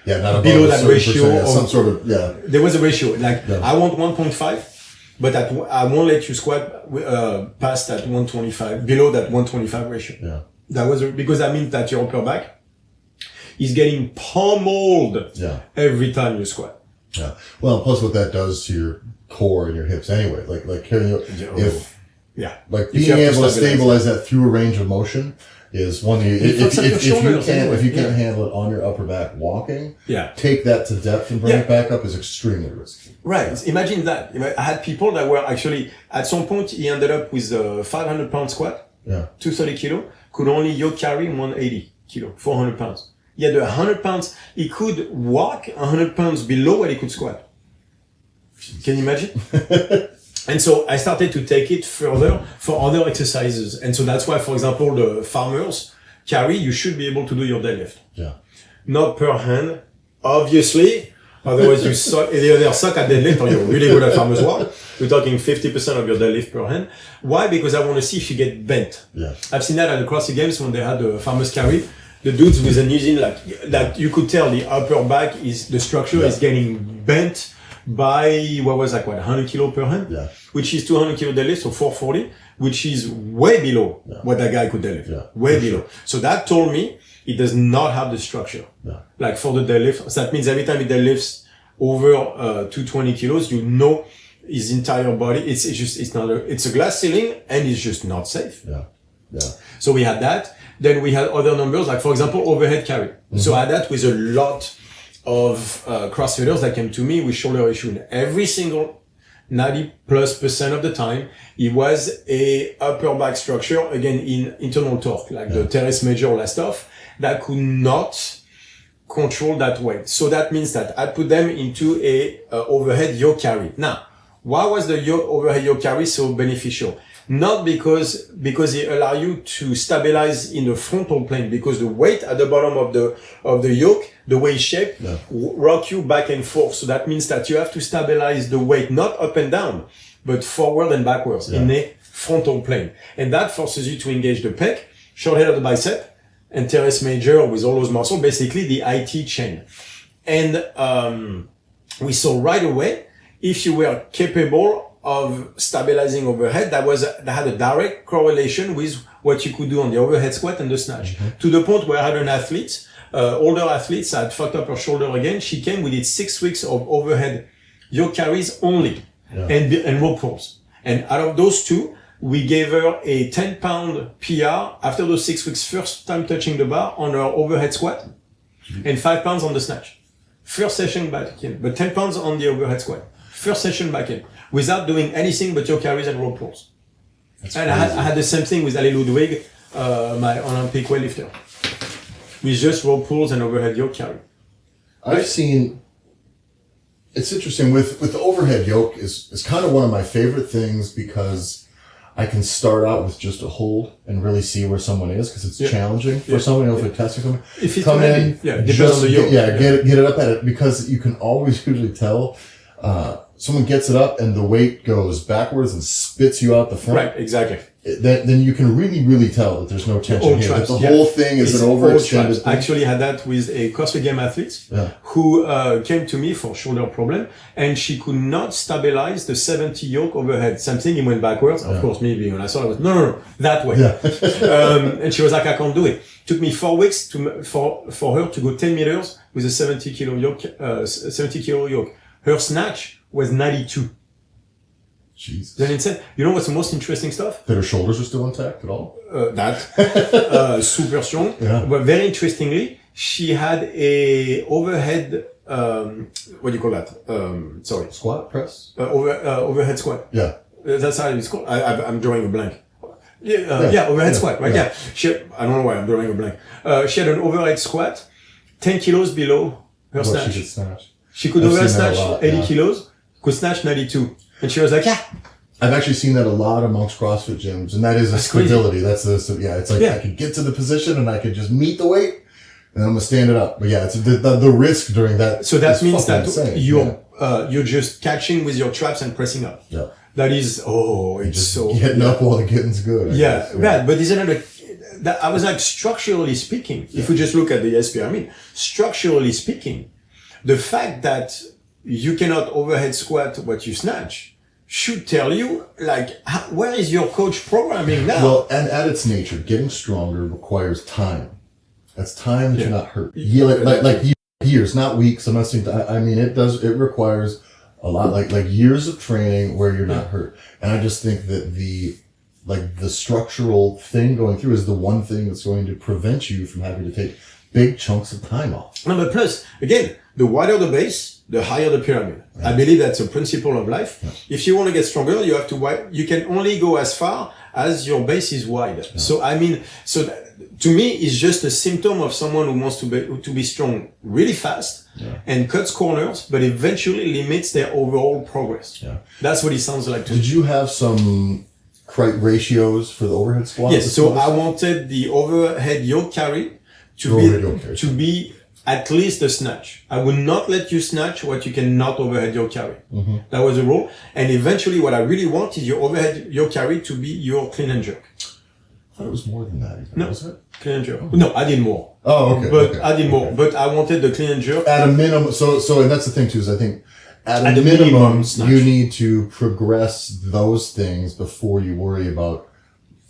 below that ratio. Yeah, some sort of, yeah. There was a ratio. Like I want 1.5. But I won't let you squat past that 125, below that 125 ratio. Yeah. That was because that means that your upper back is getting pummeled every time you squat. Yeah. Well, plus what that does to your core and your hips anyway. Like being able to stabilize that through a range of motion is one thing. If you can't handle it on your upper back walking, take that to depth and bring it back up is extremely risky. Right. Imagine that. I had people that were actually, at some point, he ended up with a 500 pound squat, 230 kilo, could only yoke carry 180 kilo, 400 pounds. He had 100 pounds. He could walk 100 pounds below what he could squat. Can you imagine? And so I started to take it further for other exercises. And so that's why, for example, the farmers carry, you should be able to do your deadlift. Yeah. Not per hand, obviously. Otherwise, you either suck at deadlift or you're really good at farmer's walk. We're talking 50% of your deadlift per hand. Why? Because I want to see if you get bent. Yeah. I've seen that at the CrossFit Games when they had the farmer's carry. The dudes with the knees in, like you could tell the upper back the structure is getting bent by, 100 kilo per hand? Yeah. Which is 200 kilo deadlift, so 440, which is way below what that guy could deadlift. Yeah. Way below. Sure. So that told me he does not have the structure. Yeah. Like for the deadlift. So that means every time he deadlifts over 220 kilos, his entire body, it's a glass ceiling and it's just not safe. Yeah. Yeah. So we had that. Then we had other numbers, like for example, overhead carry. Mm-hmm. So I had that with a lot of CrossFitters that came to me with shoulder issue. And every single 90+% of the time, it was a upper back structure, again, in internal torque, like the teres major, all that stuff, that could not control that weight. So that means that I put them into a overhead yoke carry. Now, why was the overhead yoke carry so beneficial? Not because it allows you to stabilize in the frontal plane, because the weight at the bottom of the yoke, the way it's shaped, rock you back and forth. So that means that you have to stabilize the weight not up and down, but forward and backwards in a frontal plane. And that forces you to engage the pec, short head of the bicep, and teres major with all those muscles, basically the IT chain. And we saw right away, if you were capable of stabilizing overhead, that had a direct correlation with what you could do on the overhead squat and the snatch. Mm-hmm. To the point where I had an athlete, older athlete, had fucked up her shoulder again. She came with 6 weeks of overhead yoke carries only and rope pulls. And out of those two, we gave her a 10-pound PR after those 6 weeks, first time touching the bar on her overhead squat, and 5 pounds on the snatch. First session back in, but 10 pounds on the overhead squat. First session back in, without doing anything but yoke carries and rope pulls. And I had the same thing with Ali Ludwig, my Olympic weightlifter, with just rope pulls and overhead yoke carry. I've seen, it's interesting, with the overhead yoke is kind of one of my favorite things, because I can start out with just a hold and really see where someone is, because it's challenging for someone else with testing them. If it's come in, just on the yoke. Get it up at it, because you can always usually tell someone gets it up and the weight goes backwards and spits you out the front. Right, exactly. Then you can really, really tell that there's no tension here. That the whole thing is an overextended thing. I actually had that with a CrossFit Game athlete who came to me for shoulder problem, and she could not stabilize the 70 yoke overhead. Something, he went backwards. Of course, me being when I saw it, I was, no, that way. Yeah. And she was like, I can't do it. Took me 4 weeks for her to go 10 meters with a 70 kilo yoke. Her snatch was 92. Jesus. Then it said, you know what's the most interesting stuff? That her shoulders are still intact at all? Super strong. Yeah. But very interestingly, she had a overhead, what do you call that? Sorry. Squat press? Overhead squat. Yeah. That's how it's called. I'm drawing a blank. Yeah, overhead squat, right? Yeah. I don't know why I'm drawing a blank. She had an overhead squat, 10 kilos below her snatch. She could snatch. She could over snatch 80 kilos, could snatch 92. And she was like, yeah. I've actually seen that a lot amongst CrossFit gyms, and that is a stability. That's it's like I could get to the position and I could just meet the weight, and I'm gonna stand it up. But yeah, it's the risk during that. So that means that insane. you're just catching with your traps and pressing up. Yeah. That is it's just so getting up while the getting's good. But isn't it I was like, structurally speaking, if we just look at the S pyramid, structurally speaking, the fact that you cannot overhead squat what you snatch should tell you, like, where is your coach programming now? Well, and at its nature, getting stronger requires time. That's time that you're not hurt. Like years, not weeks. I'm not saying that. I mean, it requires a lot, like years of training where you're not hurt. And I just think that the structural thing going through is the one thing that's going to prevent you from having to take big chunks of time off. No, but plus, again, the wider the base, the higher the pyramid. Yeah. I believe that's a principle of life. Yeah. If you want to get stronger, you can only go as far as your base is wide. Yeah. So, I mean, to me, it's just a symptom of someone who wants to be strong really fast and cuts corners, but eventually limits their overall progress. Yeah. That's what it sounds like to me. Did you have some ratios for the overhead squat? Yes, so I wanted the overhead yoke carry to be at least a snatch. I would not let you snatch what you cannot overhead yoke carry. Mm-hmm. That was the rule. And eventually what I really want is your overhead yoke carry to be your clean and jerk. I thought it was more than that even. No, was it? Clean and jerk. Oh. No, I did more. Oh, okay. But I did more. But I wanted the clean and jerk. At a minimum, so and that's the thing too, is I think at a minimum you need to progress those things before you worry about,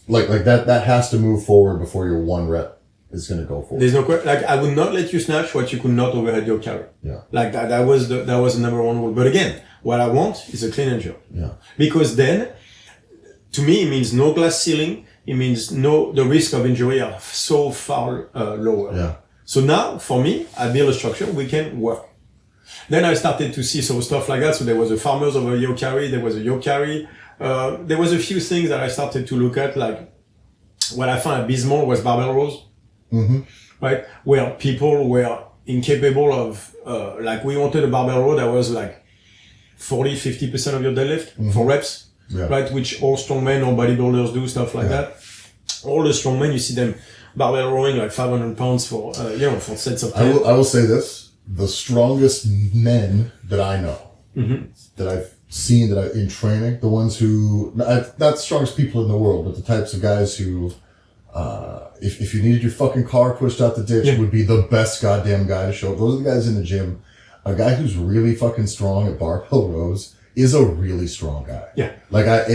like that has to move forward before your one rep is going to go forward. There's no question. Like, I would not let you snatch what you could not overhead yoke carry. Yeah. Like that was the number one rule. But again, what I want is a clean and jerk. Yeah. Because then, to me, it means no glass ceiling. It means the risk of injury are so far lower. Yeah. So now, for me, I build a structure we can work. Then I started to see some stuff like that. So there was a farmers over yoke carry. There was a yoke carry. There was a few things that I started to look at. Like what I found abysmal was barbell rows. Mm-hmm. Right? Where people were incapable of, like we wanted a barbell row that was like 40-50% of your deadlift for reps. Yeah. Right? Which all strongmen or bodybuilders do, stuff like that. All the strongmen, you see them barbell rowing like 500 pounds for sets of 10. I will say this. The strongest men that I know, that I've seen in training, the ones who, not the strongest people in the world, but the types of guys who, if you needed your fucking car pushed out the ditch, would be the best goddamn guy to show up. Those are the guys in the gym. A guy who's really fucking strong at barbell rows is a really strong guy. Yeah. Like I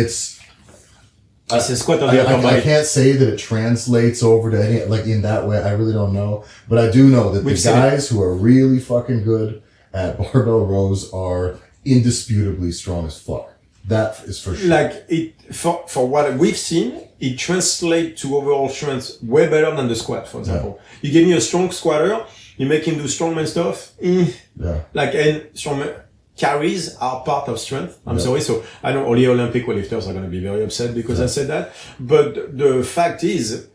can't say that it translates over to any, like in that way. I really don't know. But I do know that the guys who are really fucking good at barbell rows are indisputably strong as fuck. That is for sure. Like for what we've seen, it translates to overall strength way better than the squat, for example. Yeah. You give me a strong squatter, you make him do strongman stuff. Yeah. Like, and strongman carries are part of strength. I'm sorry. So I know all the Olympic weightlifters are going to be very upset because I said that. But the fact is,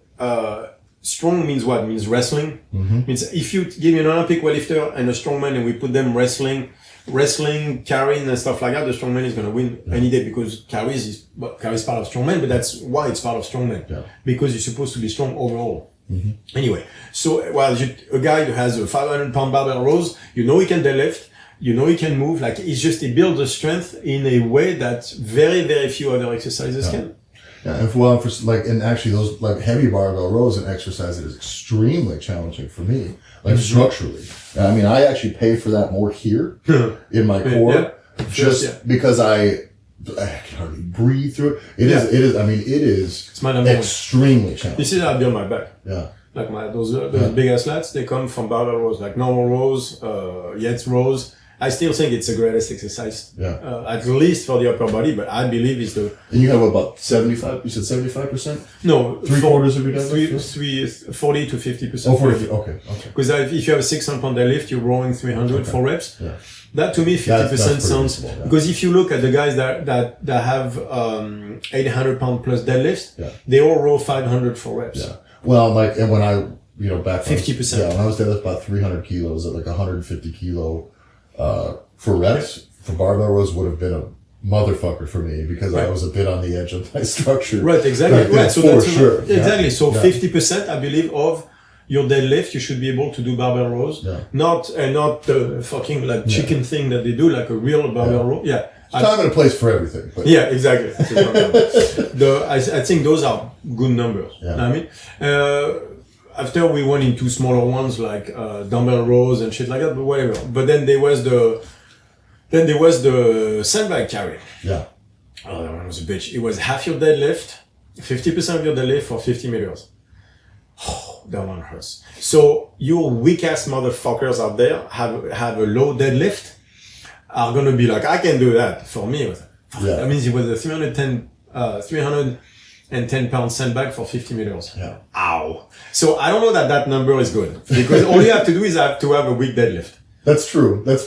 strong means what? Means wrestling. Means if you give me an Olympic weightlifter and a strongman and we put them wrestling, carrying and stuff like that, the strongman is going to win any day because carries part of strongman, but that's why it's part of strongman. Yeah. Because you're supposed to be strong overall. Anyway, so a guy who has a 500-pound barbell rows, he can deadlift, he can move, like he builds the strength in a way that very, very few other exercises can. Yeah, and actually those like heavy barbell rows and exercise is extremely challenging for me, like structurally. I mean, I actually pay for that more here in my core, because I can hardly breathe through it. It is. I mean, it is extremely challenging. This is how I build my back. Yeah. Like those big ass lats, they come from barbell rows, like normal rows, Yates rows. I still think it's the greatest exercise. Yeah. At least for the upper body, but I believe it's the... And you have about 75, you said 75%? No. 3/4 of your deadlift? 40 to 50%. Oh, 40, okay. Because if you have a 600 pound deadlift, you're rowing 300 for reps. Yeah. That to me, 50% sounds... Yeah. Because if you look at the guys that have 800 pound plus deadlifts, they all row 500 for reps. Yeah. Well, like, and when I, back 50%. When I was deadlift about 300 kilos at like 150 kilo, for reps, for barbell rows would have been a motherfucker for me because I was a bit on the edge of my structure. Right, exactly. Right, so for that's sure. Exactly. So 50%, I believe, of your deadlift, you should be able to do barbell rows. Yeah. Not the fucking like chicken thing that they do, like a real barbell row. Yeah. Time and a place for everything. But. Yeah, exactly. I think those are good numbers. Yeah. I mean, after we went into smaller ones like dumbbell rows and shit like that, but whatever. But then there was the sandbag carry. Yeah. Oh, that one was a bitch. It was half your deadlift, 50% of your deadlift for 50 meters. Oh, that one hurts. So your weak ass motherfuckers out there have a low deadlift are gonna be like, I can do that. For me, it was that means it was a 310 pound sandbag for 50 meters. Yeah. Ow. So I don't know that number is good because all you have to do is have to have a weak deadlift. That's true. But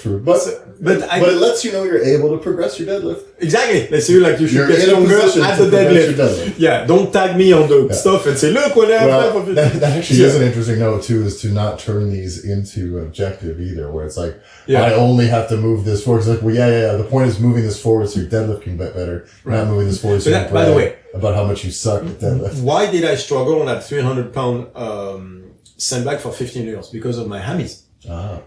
it lets you know you're able to progress your deadlift. Exactly. Let's say like you should get stronger at the deadlift. Yeah. Don't tag me on the stuff and say, look what I have. That actually is an interesting note too, is to not turn these into objective either, where it's like, I only have to move this forward. It's like, well, the point is moving this forward so your deadlift can get better. Right. Not moving this forward so you can brag about how much you suck at deadlift. Why did I struggle on that 300 pound sandbag for 15 years? Because of my hammies.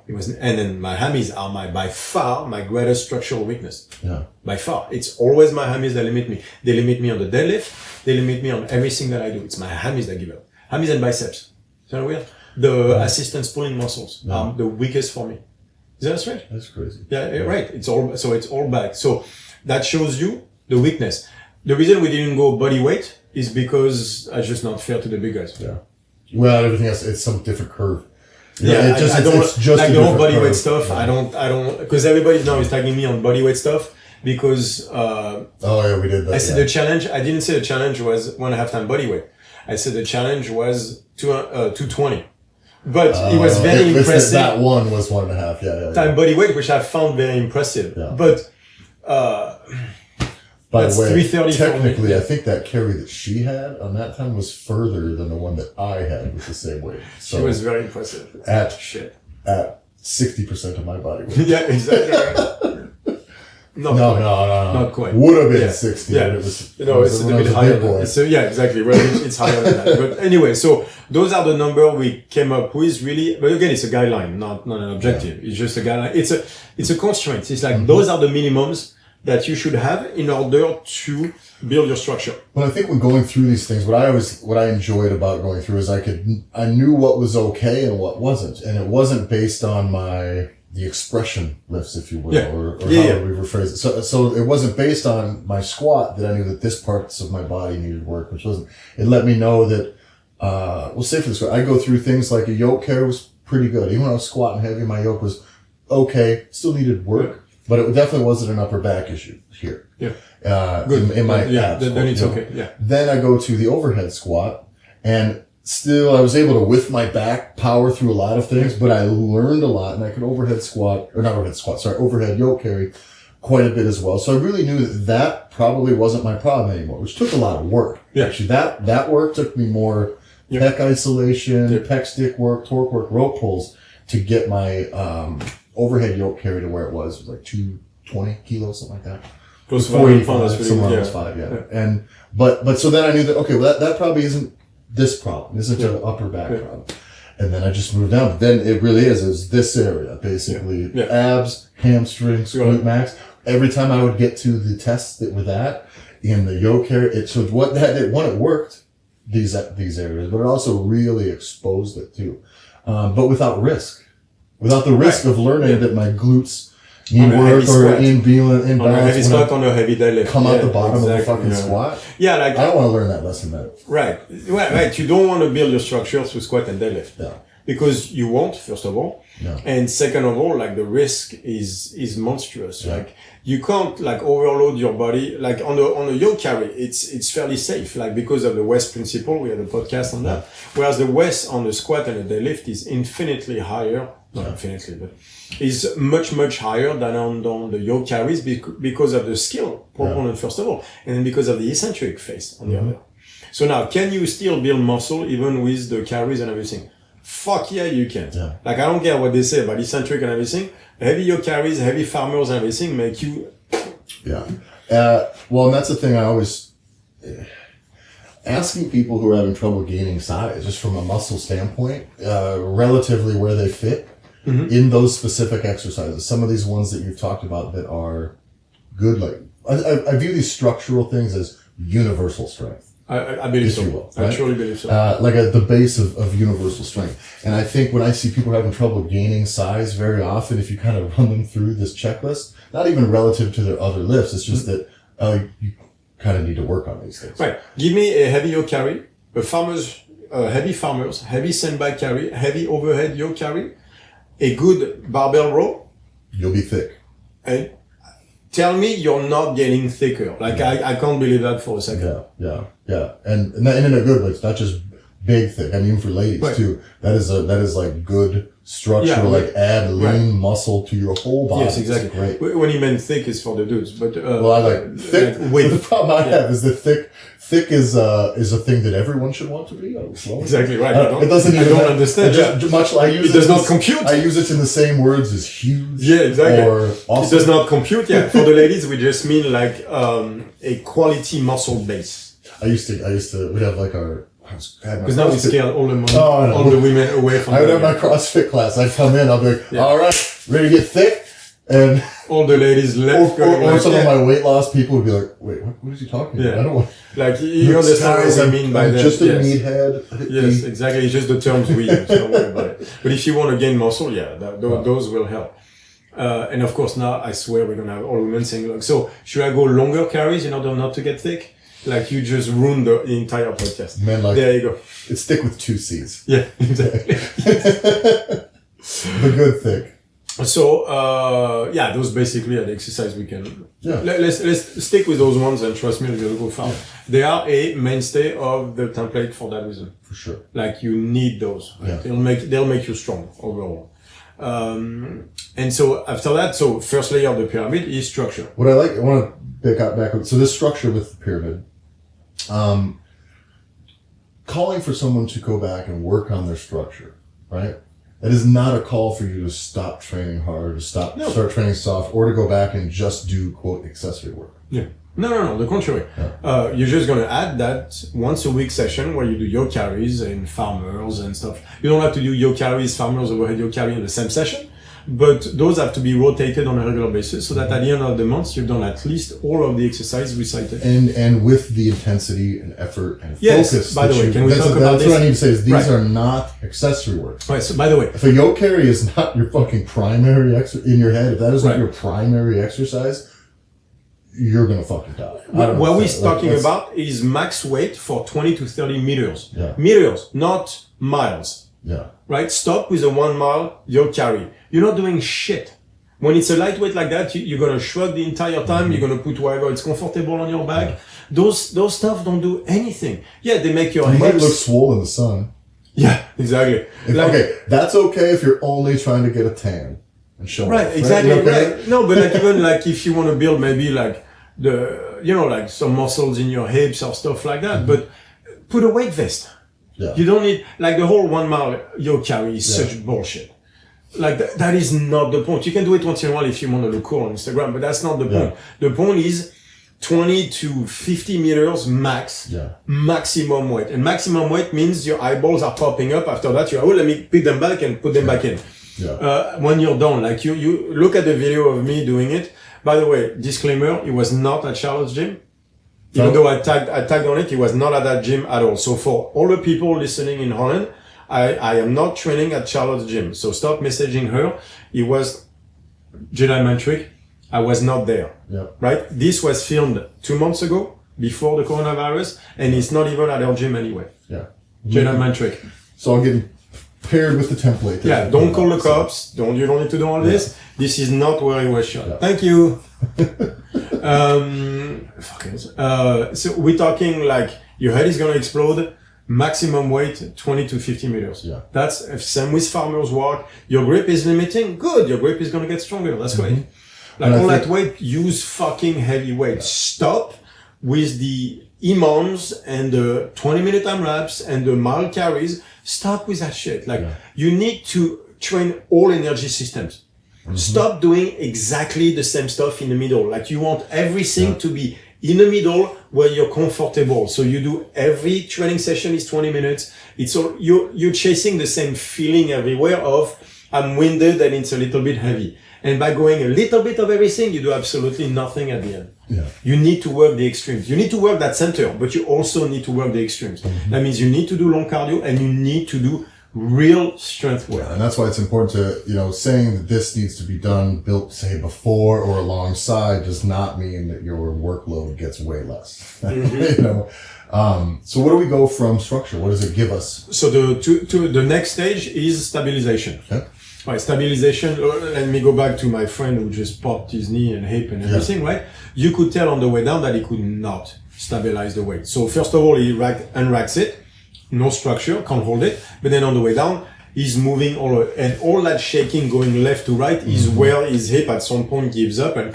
It was, and then my hammies are by far my greatest structural weakness. Yeah. By far. It's always my hammies that limit me. They limit me on the deadlift. They limit me on everything that I do. It's my hammies that give up. Hammies and biceps. Is that weird? The assistance pulling muscles are the weakest for me. Is that straight? That's crazy. Yeah, right. It's all back. So that shows you the weakness. The reason we didn't go body weight is because it's just not fair to the big guys. Yeah. Well, everything else, it's some different curve. Yeah, it's just like the whole body weight stuff. I don't, because everybody now is tagging me on body weight stuff because, we did that. I said the challenge, I didn't say the challenge was 1.5 times body weight. I said the challenge was 220. But it was very impressive. That one was 1.5, time body weight, which I found very impressive. Yeah. But, by the way, technically, I think that carry that she had on that time was further than the one that I had with the same weight. So she was very impressive. At 60% of my body weight. Yeah, exactly. No, not quite. Would have been 60. Yeah, but it was. It's a bit higher. Exactly. Well, it's higher than that. But anyway, so those are the number we came up with. Really, but again, it's a guideline, not an objective. Yeah. It's just a guideline. It's a constraint. It's like those are the minimums that you should have in order to build your structure. Well, I think when going through these things, what I enjoyed about going through is I knew what was okay and what wasn't, and it wasn't based on the expression lifts, if you will, or how we rephrase it. So it wasn't based on my squat that I knew that this parts of my body needed work, which wasn't. It let me know that, we'll say for the squat, I go through things like a yoke carry was pretty good. Even when I was squatting heavy, my yoke was okay, still needed work. But it definitely wasn't an upper back issue here. Yeah. In my abs. Then it's okay. Yeah. Then I go to the overhead squat, and still I was able to, with my back, power through a lot of things, but I learned a lot, and I could overhead yoke carry quite a bit as well. So I really knew that probably wasn't my problem anymore, which took a lot of work. Yeah. Actually, that work took me more pec isolation, pec stick work, torque work, rope pulls to get my, overhead yoke carry to where it was like 220 kilos, something like that. Close to 485, somewhere around 5, And, but so then I knew that, okay, well that probably isn't this problem. This isn't an upper back problem. And then I just moved down. But then it really is this area, basically. Yeah. Abs, hamstrings, glute max. Every time I would get to the test with that in the yoke carry, so what that did, one, it worked these areas, but it also really exposed it too. But without risk. Without the risk of learning that my glutes need work or imbalance. On a heavy squat, on a heavy deadlift. Come out the bottom of the fucking squat. Yeah, I don't want to learn that lesson, man. Right. You don't want to build your structure through squat and deadlift. Yeah. because you won't, first of all. Yeah. And second of all, like the risk is monstrous. Yeah. Like you can't like overload your body. Like on the yoke carry, it's fairly safe. Like because of the West principle, we had a podcast on that. Whereas the West on the squat and the deadlift is infinitely higher. Not infinitely, but is much higher than on the yoke carries because of the skill component first of all, and then because of the eccentric phase on the other. So now, can you still build muscle even with the carries and everything? Fuck yeah, you can. Yeah. Like I don't care what they say about eccentric and everything. Heavy yoke carries, heavy farmers and everything make you. Yeah. Well, and that's the thing I always asking people who are having trouble gaining size, just from a muscle standpoint, relatively where they fit. In those specific exercises, some of these ones that you've talked about that are good, like I view these structural things as universal strength. I believe so. Will, right? I truly believe so. Like at the base of universal strength. And I think when I see people having trouble gaining size, very often, if you kind of run them through this checklist, not even relative to their other lifts, it's just that you kind of need to work on these things. Right. Give me a heavy yoke carry, heavy farmers, heavy sandbag carry, heavy overhead yoke carry, a good barbell row. You'll be thick. And tell me you're not getting thicker. Like I can't believe that for a second. Yeah. And in a good way, it's not just big thick. I mean, for ladies too, that is like good structural, like add lean muscle to your whole body. Yes, exactly. It's great. When you meant thick is for the dudes, but well, I like thick. But the problem I have is that thick is a thing that everyone should want to be. Exactly right. It doesn't even. I don't understand. Much like I use it does not compute. I use it in the same words as huge. Yeah, exactly. Or awesome. It does not compute. Yeah, for the ladies, we just mean like a quality muscle base. I used to. We'd have like our. Because now we scale all the women away from. I would have my CrossFit class. I'd come in. I'll be like, all right, ready to get thick, and all the ladies left. Or some of my weight loss people would be like, wait, what is he talking about? I don't want. Like you understand what I mean by that? Just a meathead. Yes, exactly. It's just the terms we use. Don't worry about it. But if you want to gain muscle, those will help. And of course, now I swear we're gonna have all women saying, like, so should I go longer carries in order not to get thick? Like you just ruined the entire podcast. Man, like, there you go. It's thick with 2 C's. Yeah, exactly. The good thick. So those basically are the exercise we can. Yeah. Let's stick with those ones, and trust me, we'll go far. Yeah. They are a mainstay of the template for that reason. For sure. Like you need those. Right? Yeah. They'll make you strong overall. And so after that, first layer of the pyramid is structure. What I want to back up. So this structure with the pyramid, calling for someone to go back and work on their structure, right? That is not a call for you to stop training hard, to start training soft, or to go back and just do, quote, accessory work. Yeah. No, the contrary. Yeah. You're just going to add that once a week session where you do yoke carries and farmers and stuff. You don't have to do yoke carries, farmers, overhead yoke carry in the same session, but those have to be rotated on a regular basis so that at the end of the month, you've done at least all of the exercise recited. And with the intensity and effort and focus. By the way, can we talk about this? That's what I need to say is these are not accessory work. Right, so by the way. If a yoke carry is not your fucking primary in your head, if that is not your primary exercise, you're going to fucking die. What we're talking about is max weight for 20 to 30 meters. Yeah. Meters, not miles. Yeah. Right? Stop with a 1 mile yoke carry. You're not doing shit. When it's a lightweight like that, you're going to shrug the entire time. You're going to put wherever it's comfortable on your back. Yeah. Those stuff don't do anything. Yeah, they make your hips. You might look swole in the sun. Yeah, exactly. Okay, that's okay if you're only trying to get a tan and show off. Right, exactly. Right. No, but like even like if you want to build maybe like like some muscles in your hips or stuff like that, but put a weight vest. Yeah. You don't need, like the whole 1 mile yoke carry is such bullshit. Like that is not the point. You can do it once in a while if you want to look cool on Instagram, but that's not the point. The point is 20 to 50 meters max, maximum weight. And maximum weight means your eyeballs are popping up. After that, let me pick them back and put them back in. Yeah. When you're done, like you look at the video of me doing it. By the way, disclaimer, it was not at Charlotte's gym. Even though I tagged on it, it was not at that gym at all. So for all the people listening in Holland, I am not training at Charlotte's gym. So stop messaging her. It was Jedi Mind Trick. I was not there. Yeah. Right? This was filmed 2 months ago, before the coronavirus, and it's not even at our gym anyway. Yeah. Jedi Mind Trick. So I'll give paired with the template. Don't call the cops. You don't need to do all this. This is not where it was shot. Yeah. Thank you. So we're talking like your head is going to explode. Maximum weight 20 to 50 meters. Yeah. That's same with farmers walk. Your grip is limiting. Good. Your grip is going to get stronger. That's great. Like all that weight, use fucking heavy weight. Stop with the imams and the 20-minute AMRAPs and the mile carries. Stop with that shit. Like you need to train all energy systems. Stop doing exactly the same stuff in the middle. Like you want everything to be in the middle where you're comfortable. So you do every training session is 20 minutes. It's all, you're chasing the same feeling everywhere of I'm winded and it's a little bit heavy. And by going a little bit of everything, you do absolutely nothing at the end. Yeah. You need to work the extremes. You need to work that center, but you also need to work the extremes. That means you need to do long cardio and you need to do real strength work. Yeah, and that's why it's important to, saying that this needs to be done, built, say, before or alongside does not mean that your workload gets way less. So where do we go from structure? What does it give us? So the next stage is stabilization. Okay. Right, stabilization. Let me go back to my friend who just popped his knee and hip and everything, right? You could tell on the way down that he could not stabilize the weight. So first of all, he unracks it. No structure, can't hold it. But then on the way down, he's moving all that shaking going left to right is where his hip at some point gives up and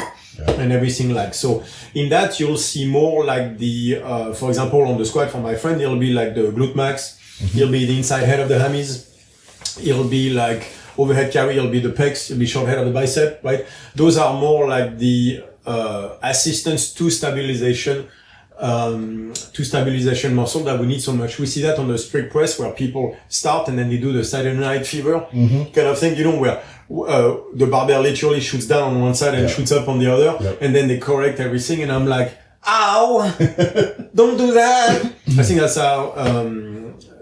everything like. So in that, you'll see more like the, for example, on the squat for my friend, it'll be like the glute max. It'll be the inside head of the hammies. It'll be like overhead carry. It'll be the pecs. It'll be short head of the bicep, right? Those are more like the, assistance to stabilization muscle that we need so much. We see that on the strict press where people start and then they do the Saturday night fever kind of thing, where the barbell literally shoots down on one side and shoots up on the other, and then they correct everything, and I'm like, ow, don't do that. I think that's how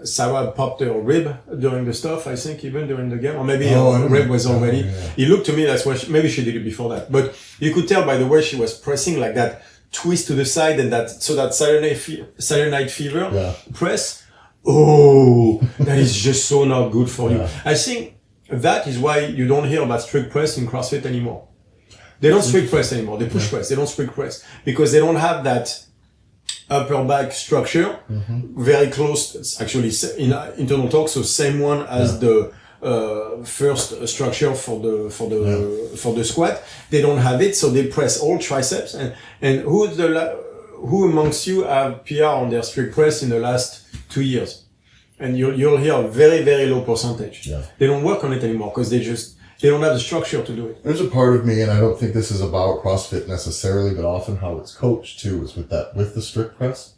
Sarah popped her rib during the stuff, I think, even during the game, or maybe her rib was already. It looked to me that's why maybe she did it before that, but you could tell by the way she was pressing like that twist to the side and that Saturday night fever press. Oh, that is just so not good for you. I think that is why you don't hear about strict press in CrossFit anymore. They don't strict press anymore. They push press. They don't strict press because they don't have that upper back structure very close. Actually, in internal talk, so same one as the first structure for the squat. They don't have it, so they press all triceps. And who amongst you have PR on their strict press in the last 2 years? And you'll hear a very, very low percentage. Yeah. They don't work on it anymore because they don't have the structure to do it. There's a part of me, and I don't think this is about CrossFit necessarily, but often how it's coached too is with the strict press.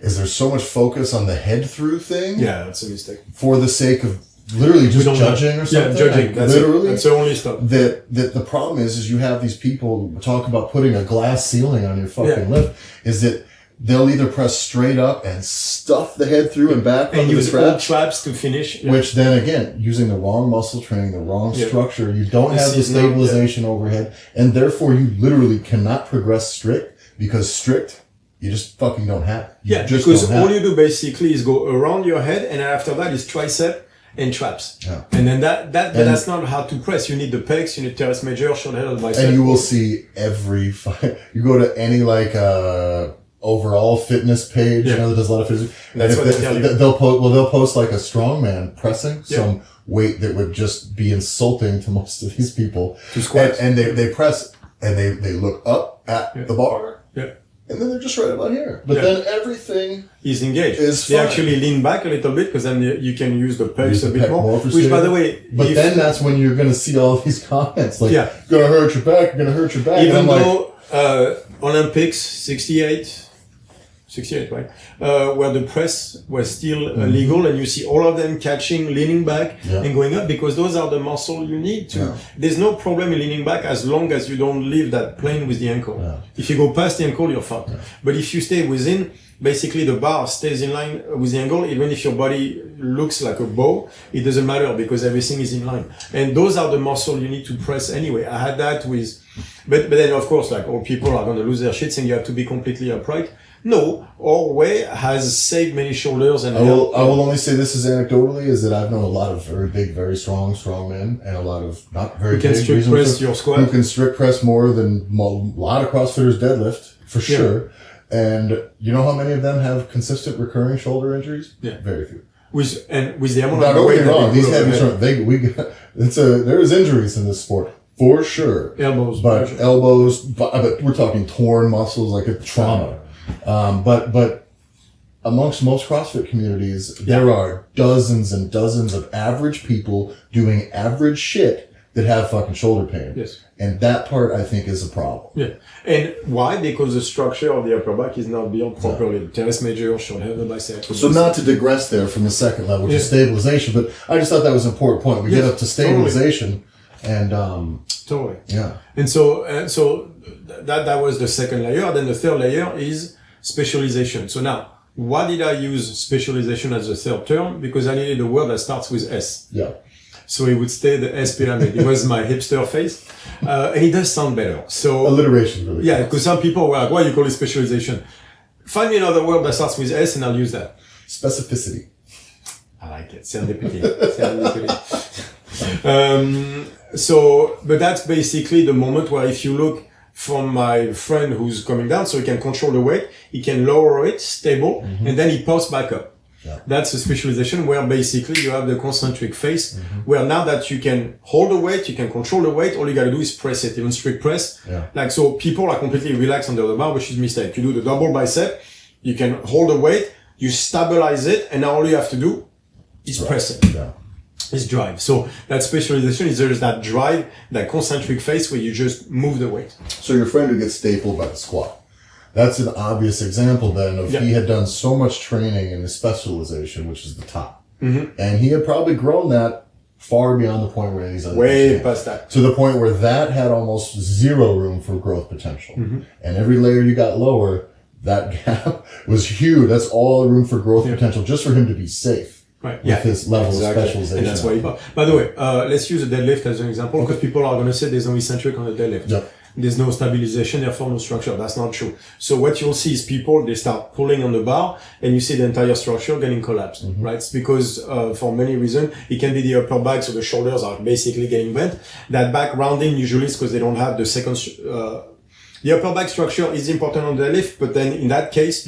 Is there's so much focus on the head through thing? Yeah, that's a mistake. For the sake of literally just judging or something. Yeah, judging. Like, literally. That's the only stuff. That the problem is you have these people talk about putting a glass ceiling on your fucking lift. Is that they'll either press straight up and stuff the head through and back and use all traps to finish. Which then again, using the wrong muscle training, the wrong structure, you don't have the stabilization overhead, and therefore you literally cannot progress strict because strict. You just fucking don't have it. Because all you do basically is go around your head, and after that is tricep and traps. Yeah. And then that's not how to press. You need the pecs, you need teres major, short head of the bicep. And you will see you go to any overall fitness page, that does a lot of fitness. That's what they'll post like a strongman pressing some weight that would just be insulting to most of these people. To squat. And they press and they look up at the bar. Yeah. And then they're just right about here. But then everything is engaged. They actually lean back a little bit because then you can use the pecs a bit more. Which, by the way... But then that's when you're going to see all these comments. Like, going to hurt your back, going to hurt your back. Even though Olympics 68, right? Where the press was still legal, and you see all of them catching, leaning back and going up, because those are the muscle you need to. Yeah. There's no problem in leaning back as long as you don't leave that plane with the ankle. Yeah. If you go past the ankle, you're fucked. Yeah. But if you stay within, basically the bar stays in line with the ankle, even if your body looks like a bow, it doesn't matter because everything is in line. And those are the muscle you need to press anyway. I had that with, but then of course, like all people are going to lose their shit saying you have to be completely upright. No, our way has saved many shoulders. And I will only say this is anecdotally, is that I've known a lot of very big, very strong men, and a lot of not very big. Who can strict press your squat. Who can strict press more than a lot of CrossFitters deadlift, for sure. And you know how many of them have consistent recurring shoulder injuries? Yeah. Very few. With the amount Now, of don't weight get me wrong, these heavy strong, there's injuries in this sport. For sure. Elbows. But we're talking torn muscles, like a trauma. But amongst most CrossFit communities, there are dozens and dozens of average people doing average shit that have fucking shoulder pain. Yes. And that part, I think, is a problem. Yeah. And why? Because the structure of the upper back is not built properly. The teres major should have the bicep. So not to digress there from the second level, which is stabilization, but I just thought that was an important point. We get up to stabilization and totally. Yeah. And so that was the second layer. Then the third layer is specialization. So now, why did I use specialization as the third term? Because I needed a word that starts with S. Yeah. So it would stay the S pyramid. It was my hipster face. And it does sound better. So alliteration, really. Yeah, because some people were like, why you call it specialization? Find me another word that starts with S and I'll use that. Specificity. I like it. Serendipity. But that's basically the moment where if you look from my friend who's coming down, so he can control the weight, he can lower it, stable, and then he pops back up. Yeah. That's a specialization where basically you have the concentric phase, where now that you can hold the weight, you can control the weight, all you gotta do is press it, even strict press. Yeah. Like, so people are completely relaxed under the bar, which is a mistake. You do the double bicep, you can hold the weight, you stabilize it, and now all you have to do is press it. Yeah. Is drive. So that specialization is there's that drive, that concentric phase where you just move the weight. So your friend who gets stapled by the squat. That's an obvious example then of he had done so much training in the specialization, which is the top. And he had probably grown that far beyond the point where these other way past that. To the point where that had almost zero room for growth potential. And every layer you got lower, that gap was huge. That's all the room for growth potential just for him to be safe. Right. With his level of specialization. And that's why he bought. By the way, let's use a deadlift as an example because people are going to say there's no eccentric on the deadlift. Yep. There's no stabilization, therefore no structure. That's not true. So what you'll see is people, they start pulling on the bar and you see the entire structure getting collapsed, right? It's because, for many reasons, it can be the upper back, so the shoulders are basically getting bent. That back rounding usually is because they don't have the second, the upper back structure is important on the deadlift, but then in that case,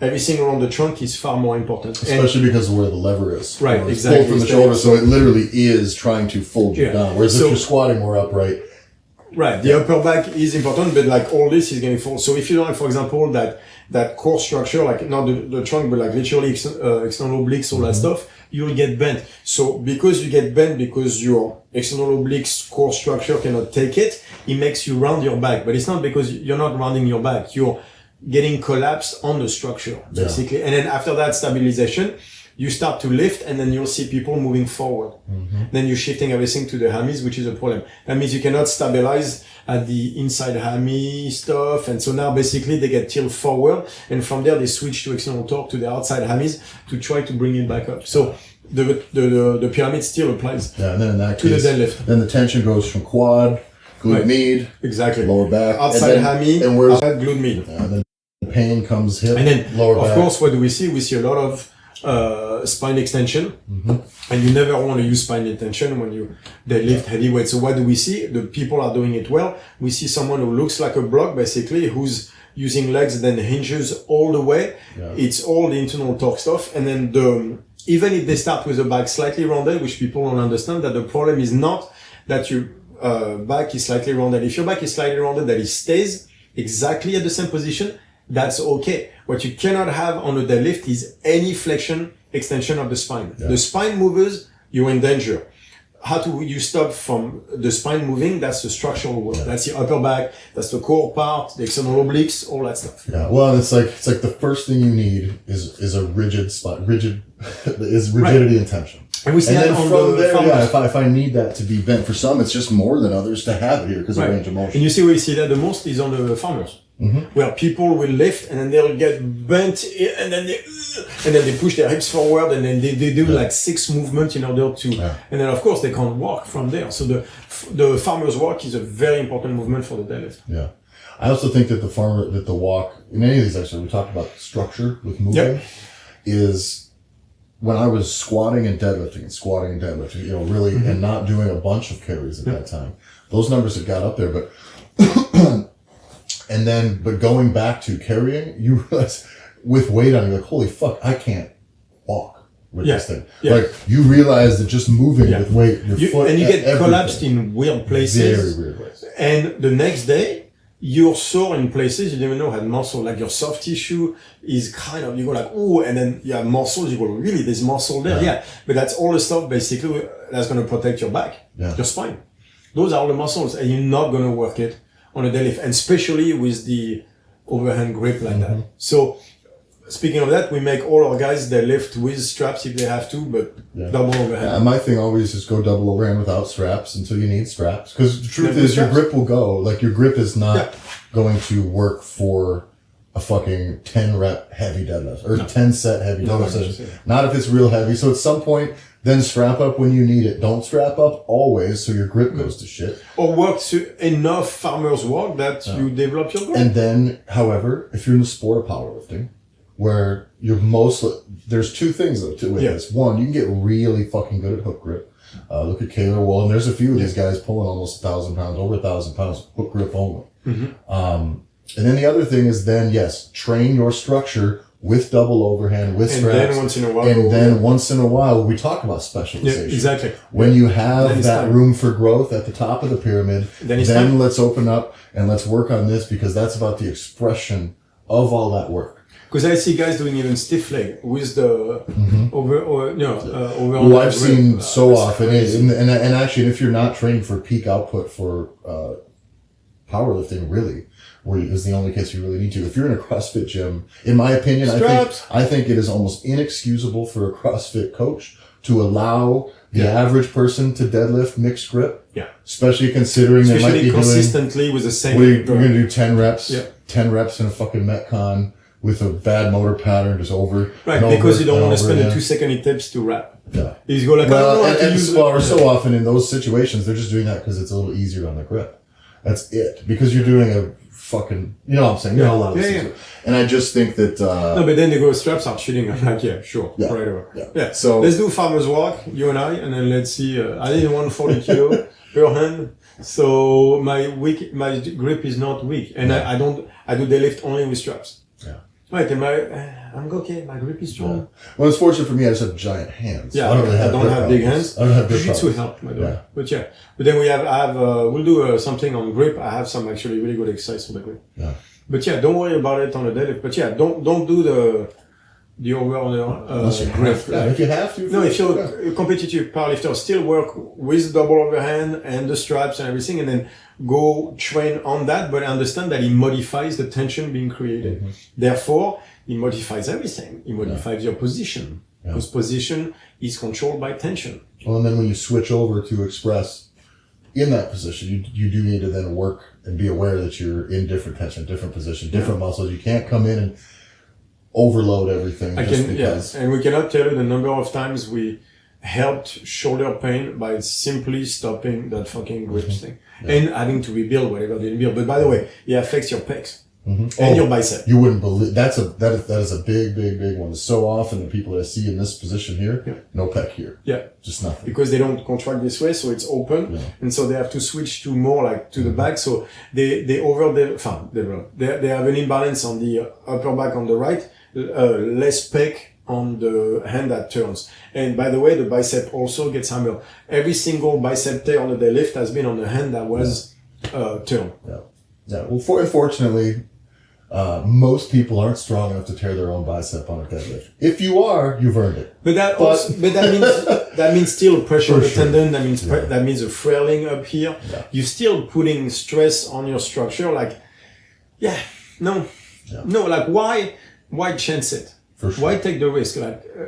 everything around the trunk is far more important. Especially because of where the lever is. Right, it's exactly. pulled from the shoulder, so it literally is trying to fold you down. Whereas if you're squatting more upright. Right, the upper back is important, but like all this is getting full. So if you don't have, for example, that core structure, like not the trunk, but like literally external obliques, all that stuff, you'll get bent. So because you get bent, because your external obliques core structure cannot take it, it makes you round your back. But it's not because you're not rounding your back. You're getting collapsed on the structure, basically. And then after that stabilization, you start to lift and then you'll see people moving forward. Then you're shifting everything to the hammies, which is a problem. That means you cannot stabilize at the inside hammy stuff. And so now basically they get tilted forward and from there they switch to external torque to the outside hammies to try to bring it back up. So the pyramid still applies and then in that to case, the deadlift. Then the tension goes from quad, glute med, exactly, lower back, outside hammy, and outside glute med. And then the pain comes hip, and then lower back. Of course, what do we see? We see a lot of spine extension, and you never want to use spine extension when you deadlift heavy weight. So what do we see? The people are doing it well. We see someone who looks like a block, basically, who's using legs, then hinges all the way. It's all the internal torque stuff, and then even if they start with the back slightly rounded, which people don't understand, that the problem is not that your back is slightly rounded. If your back is slightly rounded, that it stays exactly at the same position, that's okay. What you cannot have on a deadlift is any flexion, extension of the spine. The spine moves, you're in danger. How do you stop from the spine moving? That's the structural work. That's the upper back. That's the core part, the external obliques, all that stuff. Yeah. Well, it's like the first thing you need is a rigid spine. Is rigidity and tension. And we see that on from the there, if I need that to be bent, for some it's just more than others to have it here because of range of motion. And you see where you see that the most is on the farmers, where people will lift and then they'll get bent and then they push their hips forward and then they do like 6 movements in order to, and then of course they can't walk from there. So the farmer's walk is a very important movement for the deadlift. Yeah. I also think that the walk in any of these exercises, we talked about structure with moving, is when I was squatting and deadlifting, really, and not doing a bunch of carries at that time. Those numbers had got up there, but but going back to carrying, you realize with weight on, you're like, holy fuck, I can't walk with this thing. Yeah. Like you realize that just moving with weight, your foot, and you get collapsed in weird places. Very weird ways. And the next day, you're sore in places you didn't even know had muscle. Like your soft tissue is kind of, you go like, oh, and then you have muscles. You go, really, there's muscle there. Yeah. But that's all the stuff basically that's going to protect your back, your spine. Those are all the muscles, and you're not going to work it on a deadlift, and especially with the overhand grip like that. So, speaking of that, we make all our guys deadlift with straps if they have to, but double overhand. My thing always is go double overhand without straps until you need straps. Because the truth is, your grip will go. Like, your grip is not going to work for a fucking 10 rep heavy deadlift or 10 set heavy deadlift session. Not if it's real heavy. So at some point, then strap up when you need it. Don't strap up always so your grip goes to shit. Or work enough farmer's walk that you develop your grip. And then, however, if you're in the sport of powerlifting, where there's two things with this. One, you can get really fucking good at hook grip. Look at Kaylor Wall, and there's a few of these guys pulling almost 1,000 pounds, over 1,000 pounds, hook grip only. And then the other thing is train your structure with double overhand, with straps. And then once in a while, we talk about specialization. Yeah, exactly. When you have that room for growth at the top of the pyramid, then let's open up and let's work on this, because that's about the expression of all that work. Because I see guys doing even stiff leg with the over. Well, I've seen so often, and actually, if you're not trained for peak output for powerlifting, really, where is the only case you really need to. If you're in a CrossFit gym, in my opinion, I think it is almost inexcusable for a CrossFit coach to allow the average person to deadlift mixed grip. Yeah. Especially considering they might be consistently with the same. You're going to do 10 reps. Yeah. 10 reps in a fucking Metcon with a bad motor pattern just over. Right, because you don't want to spend the 2-second tips to wrap. Yeah. You go like, so often in those situations, they're just doing that because it's a little easier on the grip. That's it. Because you're doing a fucking, you know what I'm saying? You know a lot of things. And I just think that... no, but then they go, straps are shooting. I'm like, sure. Yeah. Right away. Yeah. So let's do farmer's walk, you and I, and then let's see. I did 140 kilo per hand. So my grip is not weak. And I do deadlift only with straps. Yeah. Right, and I'm okay. My grip is strong. Yeah. Well, it's fortunate for me. I just have giant hands. Yeah, I don't have big hands. I don't have big Jiu-jitsu help, by the way. But but then we'll do something on grip. I have some actually really good exercise for the grip. Yeah. But don't worry about it on the deadlift. But don't do the over-under grip. If you have to. No, if you're a competitive powerlifter, still work with double overhand and the straps and everything, and then go train on that, but understand that it modifies the tension being created. Therefore, it modifies everything. It modifies your position. Because position is controlled by tension. Well, and then when you switch over to express in that position, you do need to then work and be aware that you're in different tension, different position, different muscles. You can't come in and overload everything. And we cannot tell you the number of times we helped shoulder pain by simply stopping that fucking grip thing and having to rebuild whatever they rebuild. But by the way, it affects your pecs and your bicep. You wouldn't believe that is a big one. So often the people that I see in this position here, no pec here. Yeah. Just nothing. Because they don't contract this way, so it's open. Yeah. And so they have to switch to more like to the back. So they have an imbalance on the upper back on the right, less pec on the hand that turns. And by the way, the bicep also gets hammered. Every single bicep tear on the deadlift has been on the hand that was turned. Yeah. Well, unfortunately, most people aren't strong enough to tear their own bicep on a deadlift. If you are, you've earned it. But that means still pressure on the tendon. That means a frailing up here. Yeah. You're still putting stress on your structure. Why chance it? For sure. Why take the risk?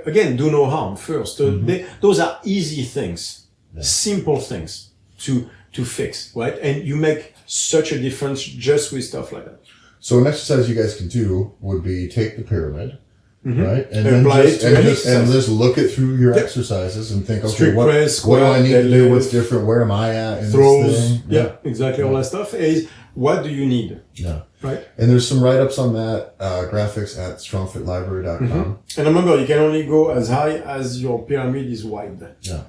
Again, do no harm first. Those are easy things, simple things to fix, right? And you make such a difference just with stuff like that. So an exercise you guys can do would be take the pyramid, right? And just look it through your exercises and think, okay, what do I need to do? What's different? Where am I at in throws, this thing? Exactly. All that stuff is what do you need? Yeah. Right. And there's some write-ups on that, graphics at strongfitlibrary.com. And remember, you can only go as high as your pyramid is wide. Yeah.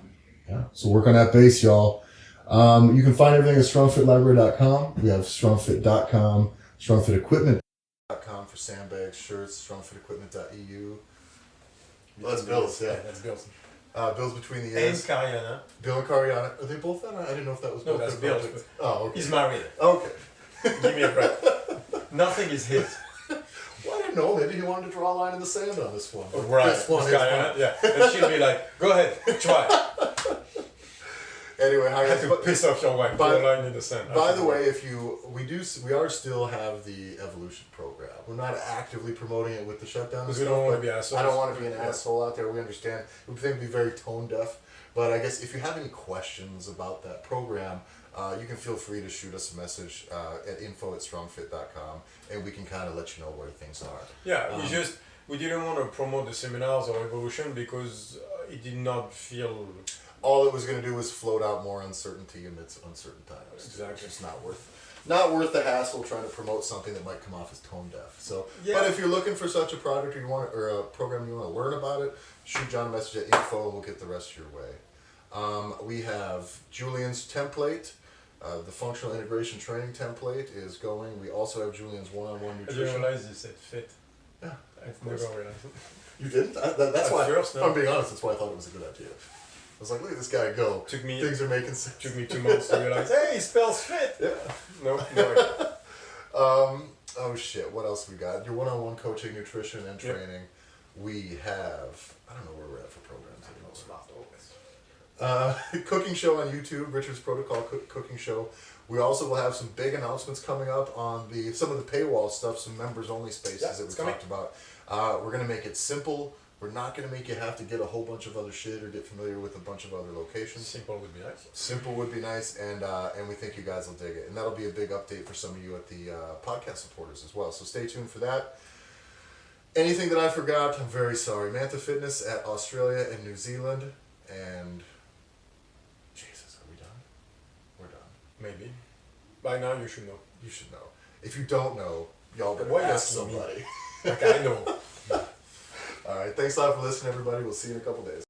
Yeah. So work on that base, y'all. You can find everything at strongfitlibrary.com. We have strongfit.com, strongfitequipment.com for sandbags, shirts, strongfitequipment.eu. Well, that's Bill's, yeah. That's Bill's. Bill's between the And ears. Cariana. Bill and Cariana. Are they both that? I didn't know if that was No, both that's their Bill's. projects. Oh, okay. He's married. Okay. Give me a break. Nothing is his. Well, I don't know. Maybe he wanted to draw a line in the sand on this one. Right. This one is Cariana, fine. yeah. And she'll be like, go ahead, try. Anyway, how I had to piss off your wife. Draw a line in the sand. By the way, we are still have the evolution program. We're not actively promoting it with the shutdown. Because we don't want to be assholes. I don't want to be an asshole out there. We understand. We think we'd be very tone deaf. But I guess if you have any questions about that program, you can feel free to shoot us a message at info@strongfit.com, and we can kind of let you know where things are. Yeah, we didn't want to promote the seminars or evolution because it did not feel. All it was going to do was float out more uncertainty amidst uncertain times. Exactly. It's just not worth the hassle trying to promote something that might come off as tone deaf. So, yeah. But if you're looking for such a product or a program you want to learn about it, shoot John a message at info and we'll get the rest your way. We have Julien's template. The functional integration training template is going. We also have Julien's one-on-one nutrition. I didn't realize you said fit. Yeah, I've never realized it. You didn't? That's why. First, no. If I'm being honest, that's why I thought it was a good idea. I was like, look at this guy go. Things are making sense. Took me 2 months to realize, hey, he spells fit. Yeah. No. Oh shit, what else we got? Your one-on-one coaching, nutrition, and training. Yep. We have, I don't know where we're at for programs anymore. Cooking show on YouTube, Richard's Protocol Cooking Show. We also will have some big announcements coming up on some of the paywall stuff, some members-only spaces that we talked about. We're going to make it simple. We're not going to make you have to get a whole bunch of other shit or get familiar with a bunch of other locations. Simple would be nice. Simple would be nice, and we think you guys will dig it. And that'll be a big update for some of you at the podcast supporters as well. So stay tuned for that. Anything that I forgot, I'm very sorry. Mantha Fitness at Australia and New Zealand. And Jesus, are we done? We're done. Maybe. By now you should know. You should know. If you don't know, y'all better Why ask asking me? somebody. Like I know. All right. Thanks a lot for listening, everybody. We'll see you in a couple days.